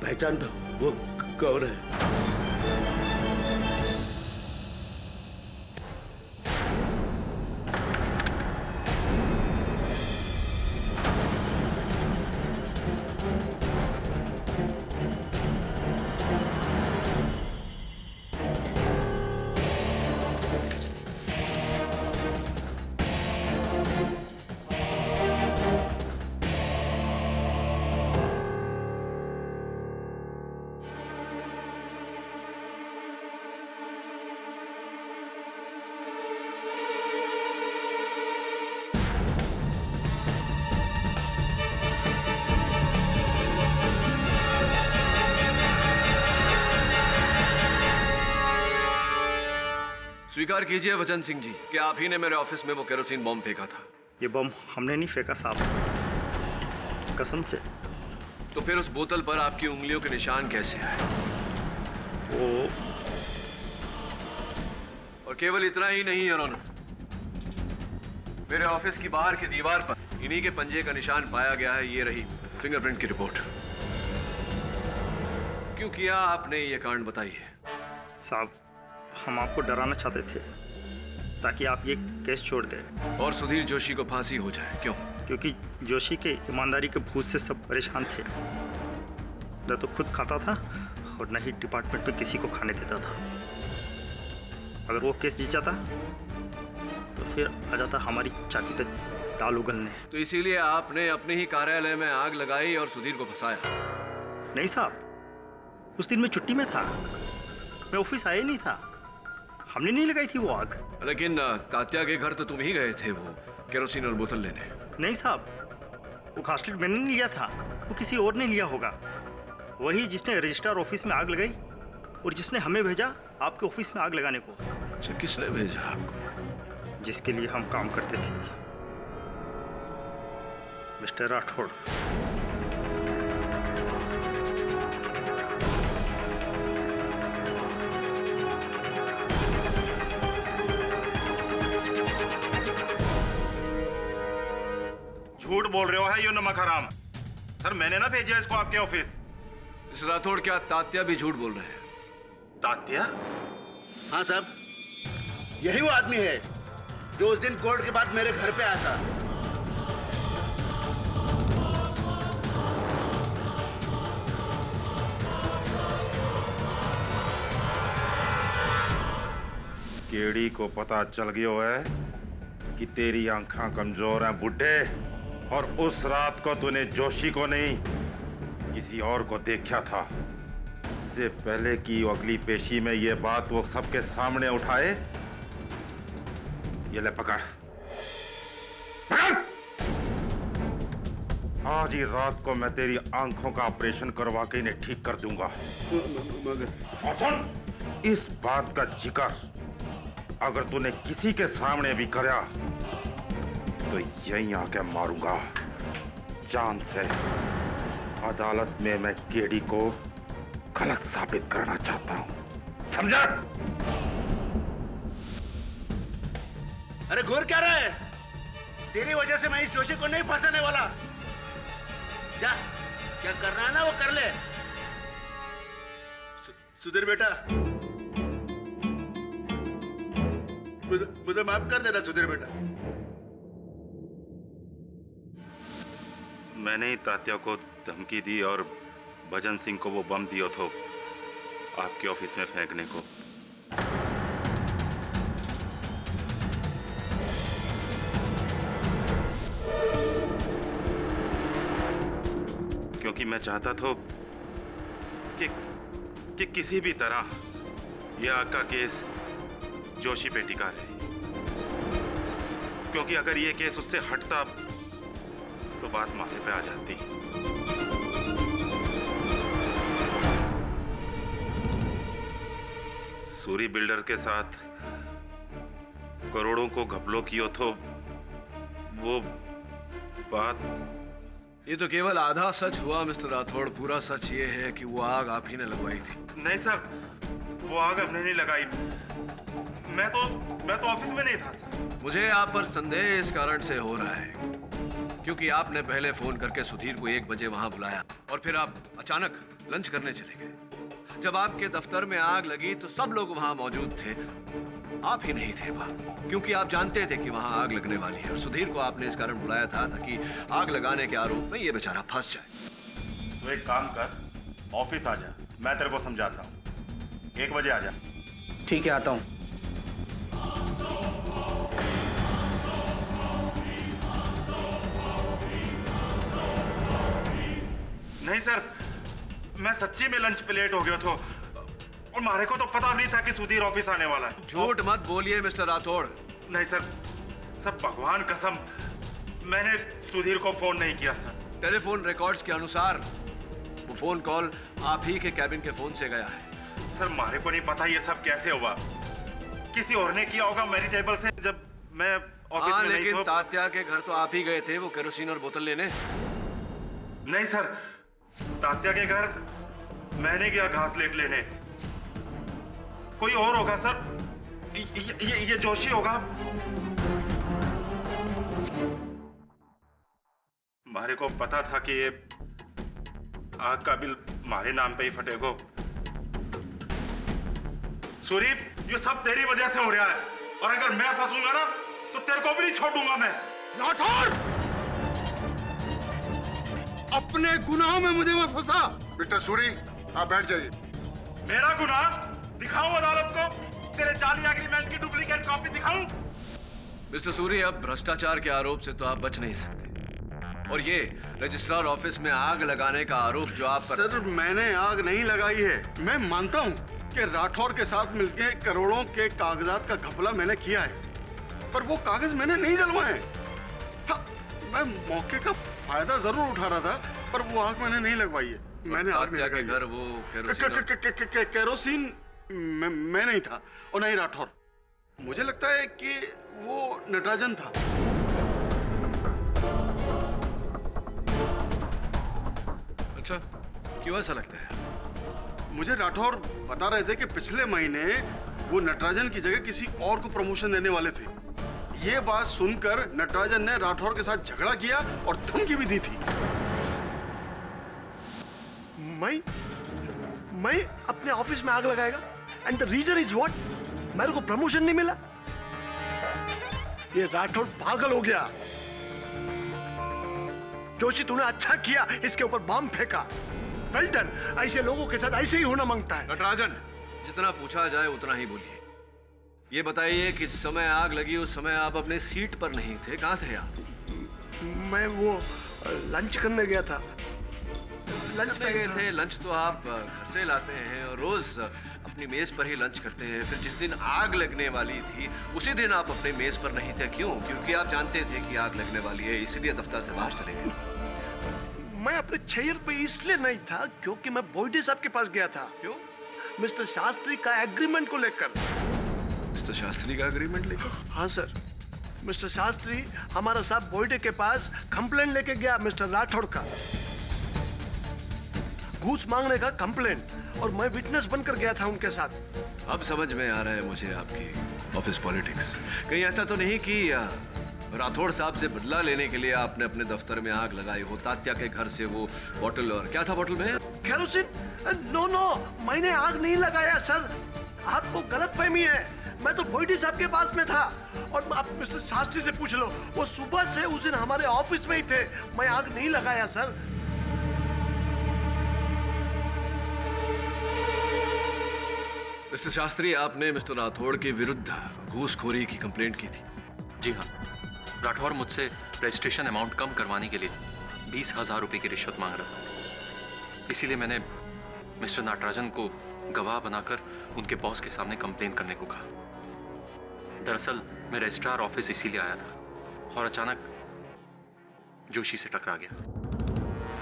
पहचानता हूं वो कौन है। स्वीकार कीजिए वचन सिंह जी कि आप ही ने मेरे ऑफिस में वो केरोसिन बॉम्ब फेंका था। ये बम हमने नहीं फेंका साहब, कसम से। तो फिर उस बोतल पर आपकी उंगलियों के निशान कैसे आए? वो और केवल इतना ही नहीं योर ऑनर, मेरे ऑफिस की बाहर की दीवार पर इन्हीं के पंजे का निशान पाया गया है। ये रही फिंगरप्रिंट की रिपोर्ट। क्यों किया आपने ये कांड, बताइए। साहब, हम आपको डराना चाहते थे ताकि आप ये केस छोड़ दें और सुधीर जोशी को फांसी हो जाए। क्यों? क्योंकि जोशी के ईमानदारी के भूत से सब परेशान थे। न तो खुद खाता था और न ही डिपार्टमेंट में किसी को खाने देता था। अगर वो केस जीत जाता तो फिर आ जाता हमारी छाती पे दाल उगलने। तो इसीलिए आपने अपने ही कार्यालय में आग लगाई और सुधीर को फंसाया? नहीं साहब, उस दिन मैं छुट्टी में था, मैं ऑफिस आया नहीं था। हमने नहीं लगाई थी वो आग। लेकिन तात्या के घर तो तुम ही गए थे वो केरोसिन और बोतल लेने। नहीं साहब, वो घासलेट मैंने नहीं लिया था, वो किसी और ने लिया होगा। वही जिसने रजिस्ट्रार ऑफिस में आग लगाई और जिसने हमें भेजा आपके ऑफिस में आग लगाने को। अच्छा, किसने भेजा आपको? जिसके लिए हम काम करते थे, मिस्टर राठौड़। झूठ बोल रहे हो है यो नमक हराम। सर, मैंने ना भेजा इसको आपके ऑफिस। इस राठौड़, क्या तात्या भी झूठ बोल रहे हैं? तात्या? हाँ साहब, यही वो आदमी है जो उस दिन कोर्ट के बाद मेरे घर पे आया था। केड़ी को पता चल गया है कि तेरी आंखें कमजोर हैं बुड्ढे, और उस रात को तूने जोशी को नहीं किसी और को देखा था। इससे पहले कि अगली पेशी में ये बात वो सबके सामने उठाए, ये ले पकड़। आज ही रात को मैं तेरी आंखों का ऑपरेशन करवा के इन्हें ठीक कर दूंगा। और सुन, इस बात का जिक्र अगर तूने किसी के सामने भी करा तो यहीं आके मारूंगा जान से। अदालत में मैं केडी को गलत साबित करना चाहता हूं, समझा? अरे घूर क्या रहा है? तेरी वजह से मैं इस जोशी को नहीं फंसाने वाला। जा, क्या करना है ना वो कर ले। सुधीर बेटा, मुझे माफ कर देना सुधीर बेटा। मैंने ही तात्या को धमकी दी और भजन सिंह को वो बम दिया था आपके ऑफिस में फेंकने को। क्योंकि मैं चाहता था कि किसी भी तरह यह आग का केस जोशी पे टिका रहे, क्योंकि अगर ये केस उससे हटता तो बात माथे पे आ जाती। सूरी बिल्डर के साथ करोड़ों को घपलों कियो तो वो बात। ये तो केवल आधा सच हुआ मिस्टर राठौड़। पूरा सच ये है कि वो आग आप ही ने लगवाई थी। नहीं सर, वो आग हमने नहीं लगाई। मैं तो ऑफिस में नहीं था सर। मुझे आप पर संदेह इस कारण से हो रहा है क्योंकि आपने पहले फोन करके सुधीर को 1 बजे वहां बुलाया और फिर आप अचानक लंच करने चले गए। जब आपके दफ्तर में आग लगी तो सब लोग वहां मौजूद थे, आप ही नहीं थे वहां, क्योंकि आप जानते थे कि वहां आग लगने वाली है और सुधीर को आपने इस कारण बुलाया था ताकि आग लगाने के आरोप में ये बेचारा फंस जाए। तो एक काम कर, ऑफिस आ जा, मैं तेरे को समझाता हूँ। 1 बजे आ जा। ठीक है, आता हूँ। नहीं सर, मैं सच्ची में लंच पे लेट हो गया था और मारे को तो पता नहीं था कि सुधीर ऑफिस आने वाला है। झूठ मत बोलिए मिस्टर राठौड़। नहीं सर, सब भगवान कसम, मैंने सुधीर को फोन नहीं किया सर। टेलीफोन रिकॉर्ड्स के अनुसार वो फोन कॉल आप ही के कैबिन के फोन से गया है। सर मारे को नहीं पता ये सब कैसे हुआ, किसी और ने किया होगा मेरी टेबल से जब मैं ऑफिस में नहीं था। लेकिन तात्या के घर तो आप ही गए थे वो केरोसिन और बोतल लेने। नहीं सर, तात्या के घर मैंने गया घास लेने। कोई और होगा सर, ये जोशी होगा। मारे को पता था कि ये आग का बिल मारे नाम पे ही फटेगा। सूरी, ये सब तेरी वजह से हो रहा है और अगर मैं फंसूंगा ना तो तेरे को भी नहीं छोड़ूंगा मैं। राठौड़, अपने गुनाहों में मुझे मत फंसा। मिस्टर सूरी, आप बैठ जाइए। मेरा गुनाह दिखाऊं अदालत को? तेरे जाली एग्रीमेंट की डुप्लीकेट कॉपी दिखाऊं? मिस्टर सूरी, अब भ्रष्टाचार के आरोप से तो आप बच नहीं सकते और ये रजिस्ट्रार ऑफिस में आग लगाने का आरोप जो आप पर... सर, मैंने आग नहीं लगाई है। मैं मानता हूँ कि राठौड़ के साथ मिलकर करोड़ों के कागजात का घपला मैंने किया है, पर वो कागज मैंने नहीं जलवाए। हाँ, मैं मौके का फायदा जरूर उठा रहा था, पर वो आग मैंने नहीं लगवाई है। मैंने आग नहीं लगाई। घर वो केरोसिन मैं नहीं था और नहीं राठौड़। मुझे लगता है कि वो नटराजन था। अच्छा, क्यों ऐसा लगता है? मुझे राठौड़ बता रहे थे कि पिछले महीने वो नटराजन की जगह किसी और को प्रमोशन देने वाले थे। ये बात सुनकर नटराजन ने राठौड़ के साथ झगड़ा किया और धमकी भी दी थी। मैं अपने ऑफिस में आग लगाएगा? And the reason is what? मेरे को प्रमोशन नहीं मिला। ये राठौड़ पागल हो गया। जोशी तूने अच्छा किया इसके ऊपर बम फेंका। Well done. ऐसे लोगों के साथ ऐसे ही होना मांगता है। नटराजन, जितना पूछा जाए उतना ही बोलिए। ये बताइए कि जिस समय आग लगी उस समय आप अपने सीट पर नहीं थे, कहाँ थे आप? मैं वो लंच करने गया था। लंच में गए थे? लंच तो आप घर से लाते हैं और रोज अपनी मेज पर ही लंच करते हैं। फिर जिस दिन आग लगने वाली थी उसी दिन आप अपने मेज पर नहीं थे, क्यों? क्योंकि आप जानते थे कि आग लगने वाली है, इसलिए दफ्तर से बाहर चले गए। मैं अपने चेयर पे इसलिए नहीं था क्योंकि मैं बोइडे साहब के पास गया था। क्यों? मिस्टर शास्त्री का एग्रीमेंट को लेकर। मिस्टर शास्त्री का एग्रीमेंट लेकर? हाँ सर, मिस्टर शास्त्री हमारा साहब बोइडे के पास कंप्लेंट लेके गया मिस्टर राठौड़ का, घूस मांगने का कंप्लेंट, और मैं विटनेस बनकर गया था उनके साथ। अब समझ में आ रहा है मुझे आपकी ऑफिस पॉलिटिक्स। कहीं ऐसा तो नहीं कि राठौड़ साहब से बदला लेने के लिए आपने अपने दफ्तर में आग लगाई हो? तात्या के घर से वो बोतल, और क्या था बोतल में? केरोसिन। नो नो, मैंने आग नहीं लगाया सर, आपको गलतफहमी है। मैं तो बोइडे साहब के पास में था, और आप मिस्टर शास्त्री से पूछ लो, वो सुबह से उस दिन हमारे ऑफिस में ही थे। मैं आग नहीं लगाया सर। मिस्टर शास्त्री, आपने मिस्टर राठौड़ के विरुद्ध घूसखोरी की कंप्लेंट की थी? जी हाँ, राठौड़ मुझसे रजिस्ट्रेशन अमाउंट कम करवाने के लिए 20,000 रुपए की रिश्वत मांग रहा था। इसीलिए मैंने मिस्टर नटराजन को गवाह बनाकर उनके बॉस के सामने कंप्लेन करने को कहा। दरअसल मैं रजिस्ट्रार ऑफिस इसीलिए आया था और अचानक जोशी से टकरा गया।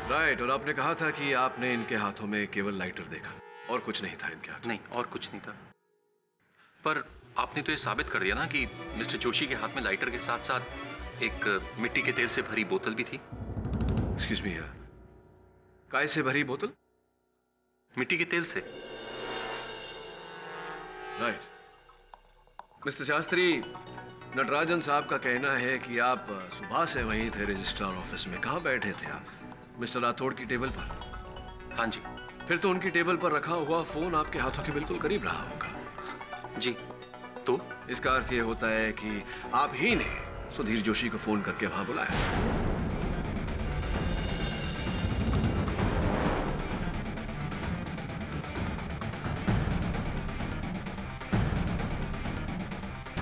राइट, और आपने कहा था कि आपने इनके हाथों में केवल लाइटर देखा और कुछ नहीं था इनके हाथ? नहीं, और कुछ नहीं था। पर आपने तो ये साबित कर दिया ना कि मिस्टर जोशी के हाथ में लाइटर के साथ साथ एक मिट्टी के तेल से भरी बोतल भी थी। एक्सक्यूज मी, काय से भरी बोतल? मिट्टी के तेल से। राइट। मिस्टर शास्त्री, नटराजन साहब का कहना है कि आप सुबह से वहीं थे रजिस्ट्रार ऑफिस में। कहाँ बैठे थे आप? मिस्टर राठौड़ की टेबल पर? हाँ जी। फिर तो उनकी टेबल पर रखा हुआ फोन आपके हाथों के बिल्कुल करीब रहा होगा। जी, तो इसका अर्थ यह होता है कि आप ही ने सुधीर जोशी को फोन करके वहां बुलाया।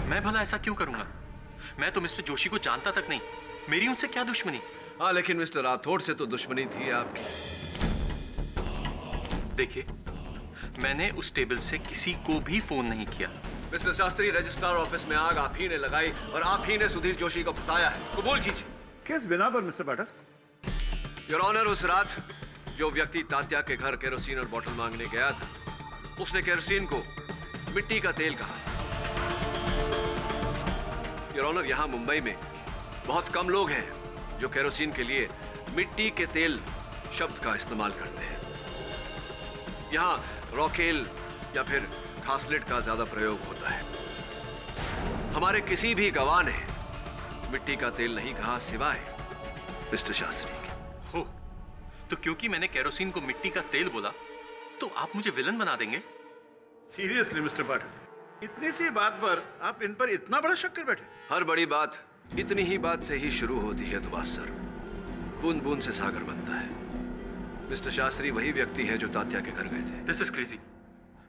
मैं भला ऐसा क्यों करूंगा? मैं तो मिस्टर जोशी को जानता तक नहीं, मेरी उनसे क्या दुश्मनी? हाँ, लेकिन मिस्टर राठौड़ से तो दुश्मनी थी आपकी। देखिए, मैंने उस टेबल से किसी को भी फोन नहीं किया। मिस्टर शास्त्री, रजिस्ट्रार ऑफिस में आग आप ही ने लगाई और आप ही ने सुधीर जोशी को फंसाया है। कबूल कीजिए। किस बिना पर मिस्टर पाठक? योर ऑनर, उस रात जो व्यक्ति तात्या के घर केरोसिन और बोतल मांगने गया था, उसने केरोसिन को मिट्टी का तेल कहा। योर ऑनर, यहां मुंबई में बहुत कम लोग हैं जो केरोसिन के लिए मिट्टी के तेल शब्द का इस्तेमाल करते हैं। यहां रॉकेल या फिर खासलेट का ज्यादा प्रयोग होता है। हमारे किसी भी गवाह ने मिट्टी का तेल नहीं कहा सिवाय मिस्टर शास्त्री के। हो, तो क्योंकि मैंने केरोसिन को मिट्टी का तेल बोला तो आप मुझे विलन बना देंगे? सीरियसली मिस्टर पाठक, इतनी सी बात पर आप इन पर इतना बड़ा शक कर बैठे? हर बड़ी बात इतनी ही बात से ही शुरू होती है दुबास सर। बूंद बूंद से सागर बनता है। मिस्टर शास्त्री वही व्यक्ति है जो तात्या के घर गए थे। This is crazy.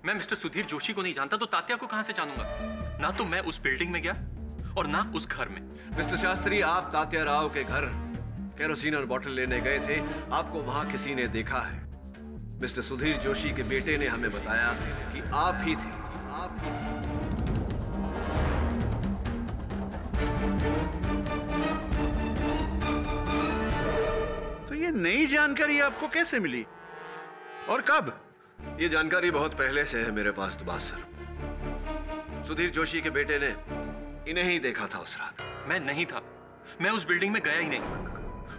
मैं मिस्टर सुधीर जोशी को नहीं जानता तो तात्या को कहां से जानूंगा? ना तो मैं उस बिल्डिंग में गया और ना उस घर में। मिस्टर शास्त्री, आप तात्या राव के घर केरोसिन और बोतल लेने गए थे। आपको वहां किसी ने देखा है। मिस्टर सुधीर जोशी के बेटे ने हमें बताया कि आप ही थे। आप ही थे। तो ये नई जानकारी आपको कैसे मिली और कब? ये जानकारी बहुत पहले से है मेरे पास दुबास सर। सुधीर जोशी के बेटे ने इन्हें ही देखा था उस रात। मैं नहीं था, मैं उस बिल्डिंग में गया ही नहीं।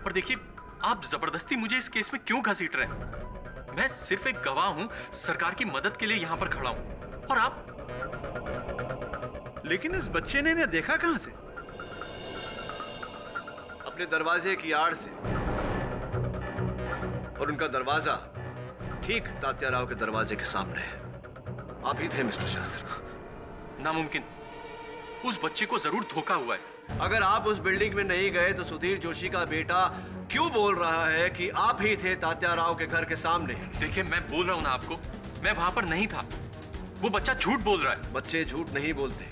और देखिए, आप जबरदस्ती मुझे इस केस में क्यों घसीट रहे हैं? मैं सिर्फ एक गवाह हूं, सरकार की मदद के लिए यहां पर खड़ा हूं। और आप? लेकिन इस बच्चे ने इन्हें देखा कहां से? अपने दरवाजे की आड़ से। और उनका दरवाजा ठीक तात्या राव के दरवाजे के सामने है। आप ही थे मिस्टर शास्त्री। नामुमकिन। उस बच्चे को जरूर धोखा हुआ है। अगर आप उस बिल्डिंग में नहीं गए तो सुधीर जोशी का बेटा क्यों बोल रहा है कि आप ही थे तात्या राव के घर के सामने? देखिए, मैं बोल रहा हूं ना आपको, मैं वहां पर नहीं था। वो बच्चा झूठ बोल रहा है। बच्चे झूठ नहीं बोलते,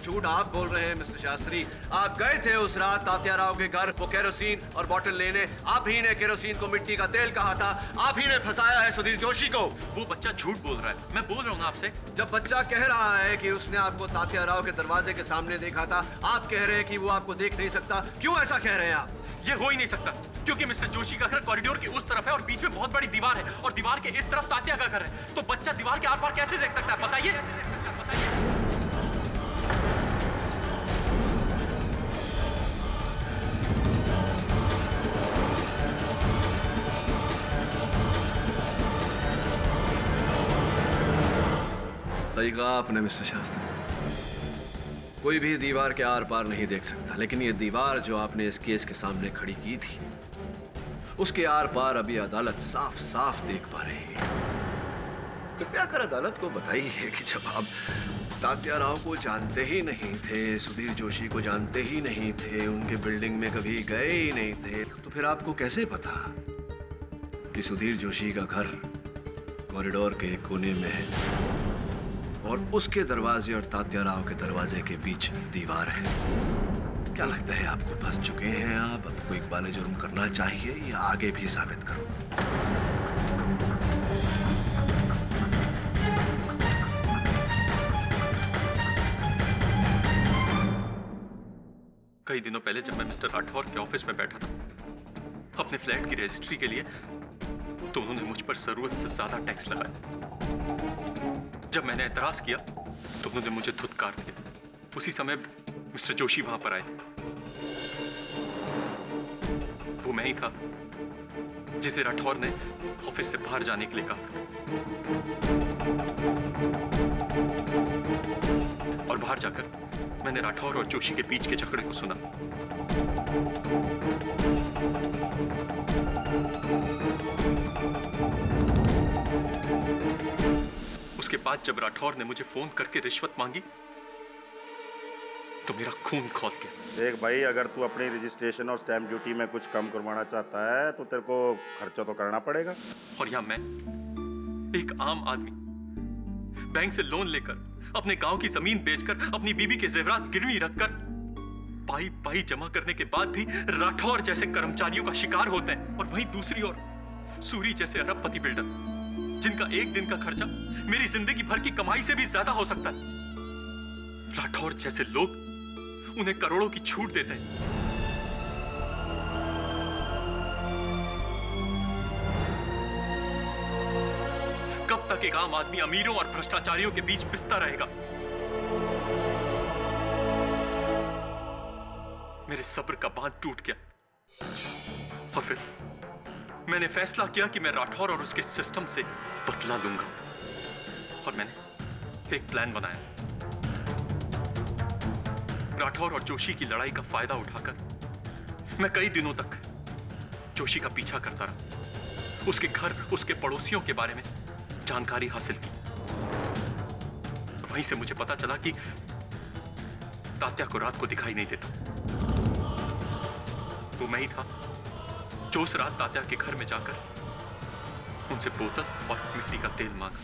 झूठ आप बोल रहे हैं मिस्टर शास्त्री। आप गए थे उस रात तात्या राव के घर वो केरोसिन और बोतल लेने। आप ही ने केरोसिन को मिट्टी का तेल कहा था, आप ही ने फंसाया है सुधीर जोशी को। वो बच्चा झूठ बोल रहा है, मैं बोल रहा हूँ ना आपसे। जब बच्चा कह रहा है कि उसने आपको तात्या राव के दरवाजे के सामने देखा था, आप कह रहे हैं कि वो आपको देख नहीं सकता। क्यों ऐसा कह रहे हैं आप? ये हो ही नहीं सकता, क्योंकि मिस्टर जोशी का घर कॉरिडोर की उस तरफ है और बीच में बहुत बड़ी दीवार है और दीवार के इस तरफ तात्या का घर है। तो बच्चा दीवार के आर पार कैसे देख सकता है, बताइए? सही कहा आपने मिस्टर शास्त्री, कोई भी दीवार के आर पार नहीं देख सकता। लेकिन ये दीवार जो आपने इस केस के सामने खड़ी की थी, उसके आर पार अभी अदालत साफ साफ देख पा रही है। कृपया कर अदालत को बताइए कि जब आप तात्या राव को जानते ही नहीं थे, सुधीर जोशी को जानते ही नहीं थे, उनके बिल्डिंग में कभी गए ही नहीं थे, तो फिर आपको कैसे पता कि सुधीर जोशी का घर कॉरिडोर के कोने में है और उसके दरवाजे और तात्या राव के दरवाजे के बीच दीवार है? क्या लगता है आपको फंस चुके हैं आप? आपको इकबाल जुर्म करना चाहिए या आगे भी साबित करो? कई दिनों पहले जब मैं मिस्टर राठौर के ऑफिस में बैठा था अपने फ्लैट की रजिस्ट्री के लिए, तो उन्होंने मुझ पर जरूरत से ज्यादा टैक्स लगाया। जब मैंने एतराज किया तो उन्होंने मुझे धुतकार दिया। उसी समय मिस्टर जोशी वहां पर आए थे। वो मैं ही था जिसे राठौर ने ऑफिस से बाहर जाने के लिए कहा था। और बाहर जाकर मैंने राठौर और जोशी के बीच के झगड़े को सुना। उसके बाद जब राठौर ने मुझे फोन करके रिश्वत मांगी तो मेरा खून खौल गया। देख भाई, अगर तू अपनी रजिस्ट्रेशन और स्टैम्प ड्यूटी में कुछ कम करवाना चाहता है तो तेरे को खर्चा तो करना पड़ेगा। और यहाँ मैं एक आम आदमी बैंक से लोन लेकर, अपने गांव की जमीन बेचकर, अपनी बीबी के जेवरात गिरवी रखकर पाई पाई जमा करने के बाद भी राठौर जैसे कर्मचारियों का शिकार होते हैं। और वहीं दूसरी ओर सूरी जैसे अरबपति बिल्डर, जिनका एक दिन का खर्चा मेरी जिंदगी भर की कमाई से भी ज्यादा हो सकता है। राठौर जैसे लोग उन्हें करोड़ों की छूट देते हैं। कब तक एक आम आदमी अमीरों और भ्रष्टाचारियों के बीच पिसता रहेगा? मेरे सब्र का बांध टूट गया और फिर मैंने फैसला किया कि मैं राठौर और उसके सिस्टम से बदला लूंगा। और मैंने एक प्लान बनाया। राठौर और जोशी की लड़ाई का फायदा उठाकर मैं कई दिनों तक जोशी का पीछा करता रहा। उसके घर, उसके पड़ोसियों के बारे में जानकारी हासिल की। वहीं से मुझे पता चला कि तात्या को रात को दिखाई नहीं देता। वो मैं ही था जो उस रात तात्या के घर में जाकर उनसे बोतल और मिट्टी का तेल मांगा।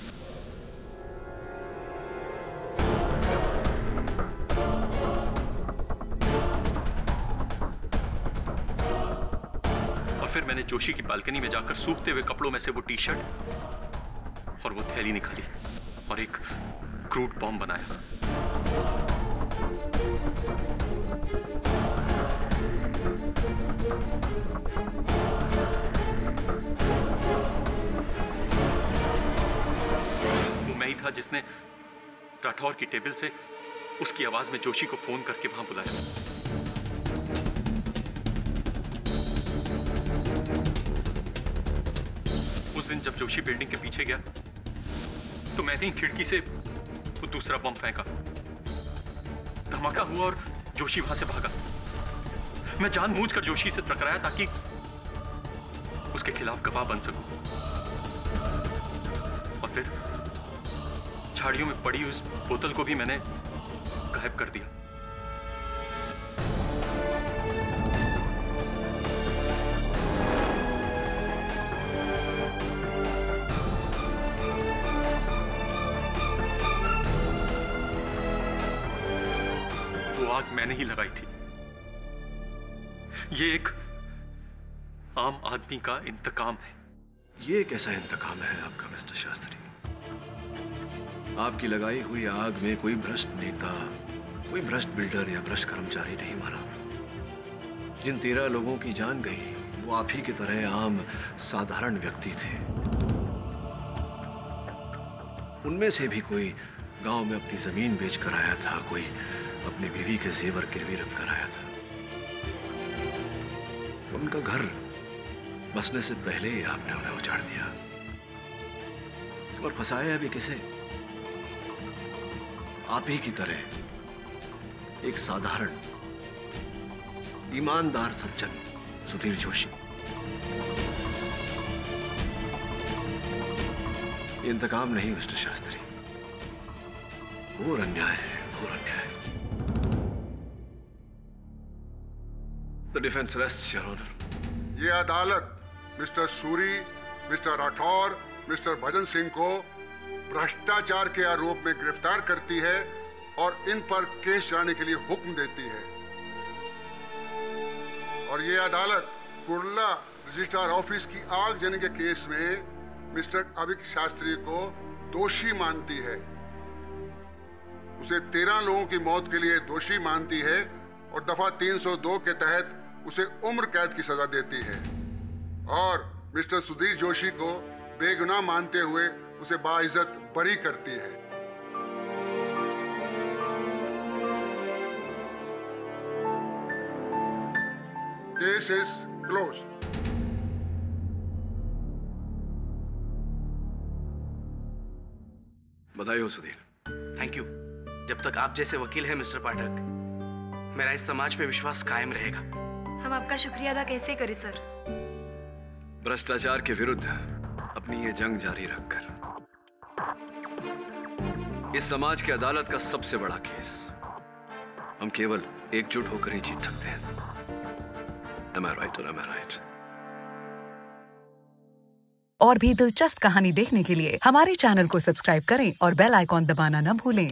और फिर मैंने जोशी की बालकनी में जाकर सूखते हुए कपड़ों में से वो टी शर्ट और वो थैली निकाली और एक क्रूड बॉम्ब बनाया। वो मैं ही था जिसने राठौर की टेबल से उसकी आवाज में जोशी को फोन करके वहां बुलाया। उस दिन जब जोशी बिल्डिंग के पीछे गया तो मैंने ही खिड़की से वो दूसरा बम फेंका। धमाका हुआ और जोशी वहां से भागा। मैं जानबूझकर जोशी से टकराया ताकि उसके खिलाफ गवाह बन सकूं। और फिर झाड़ियों में पड़ी उस बोतल को भी मैंने गायब कर दिया। आग मैंने ही लगाई थी। ये एक आम आदमी का इंतकाम है। ये कैसा इंतकाम है आपका मिस्टर शास्त्री? आपकी लगाई हुई आग में कोई भ्रष्ट नेता, कोई भ्रष्ट बिल्डर या भ्रष्ट कर्मचारी नहीं मरा। जिन 13 लोगों की जान गई वो आप ही की तरह आम साधारण व्यक्ति थे। उनमें से भी कोई गांव में अपनी जमीन बेच कर आया था, कोई अपनी बीवी के जेवर गिरवी रख कर आया था। उनका घर बसने से पहले ही आपने उन्हें उजाड़ दिया और फंसाया भी किसे? आप ही की तरह एक साधारण ईमानदार सज्जन सुधीर जोशी। ये इंतकाम नहीं मिस्टर शास्त्री, घोर अन्याय है, घोर अन्याय। The defence rests your honour. ये अदालत mister Suri, mister Rathore, mister Bhajan Singh को भ्रष्टाचार के आरोप में गिरफ्तार करती है और इन पर केस चलाने के लिए हुक्म देती है। और ये अदालत कुर्ला रजिस्ट्रार ऑफिस की आगजनी के केस में मिस्टर अभिक शास्त्री को दोषी मानती है। उसे 13 लोगों की मौत के लिए दोषी मानती है और दफा 302 के तहत उसे उम्र कैद की सजा देती है और मिस्टर सुधीर जोशी को बेगुनाह मानते हुए उसे बाइज्जत बरी करती है। Case is close. बधाई हो सुधीर। Thank you. जब तक आप जैसे वकील हैं मिस्टर पाठक, मेरा इस समाज पे विश्वास कायम रहेगा। हम आपका शुक्रिया अदा कैसे करें सर? भ्रष्टाचार के विरुद्ध अपनी ये जंग जारी रखकर इस समाज की अदालत का सबसे बड़ा केस हम केवल एकजुट होकर ही जीत सकते हैं। Am I right or am I right? और भी दिलचस्प कहानी देखने के लिए हमारे चैनल को सब्सक्राइब करें और बेल आइकॉन दबाना न भूलें।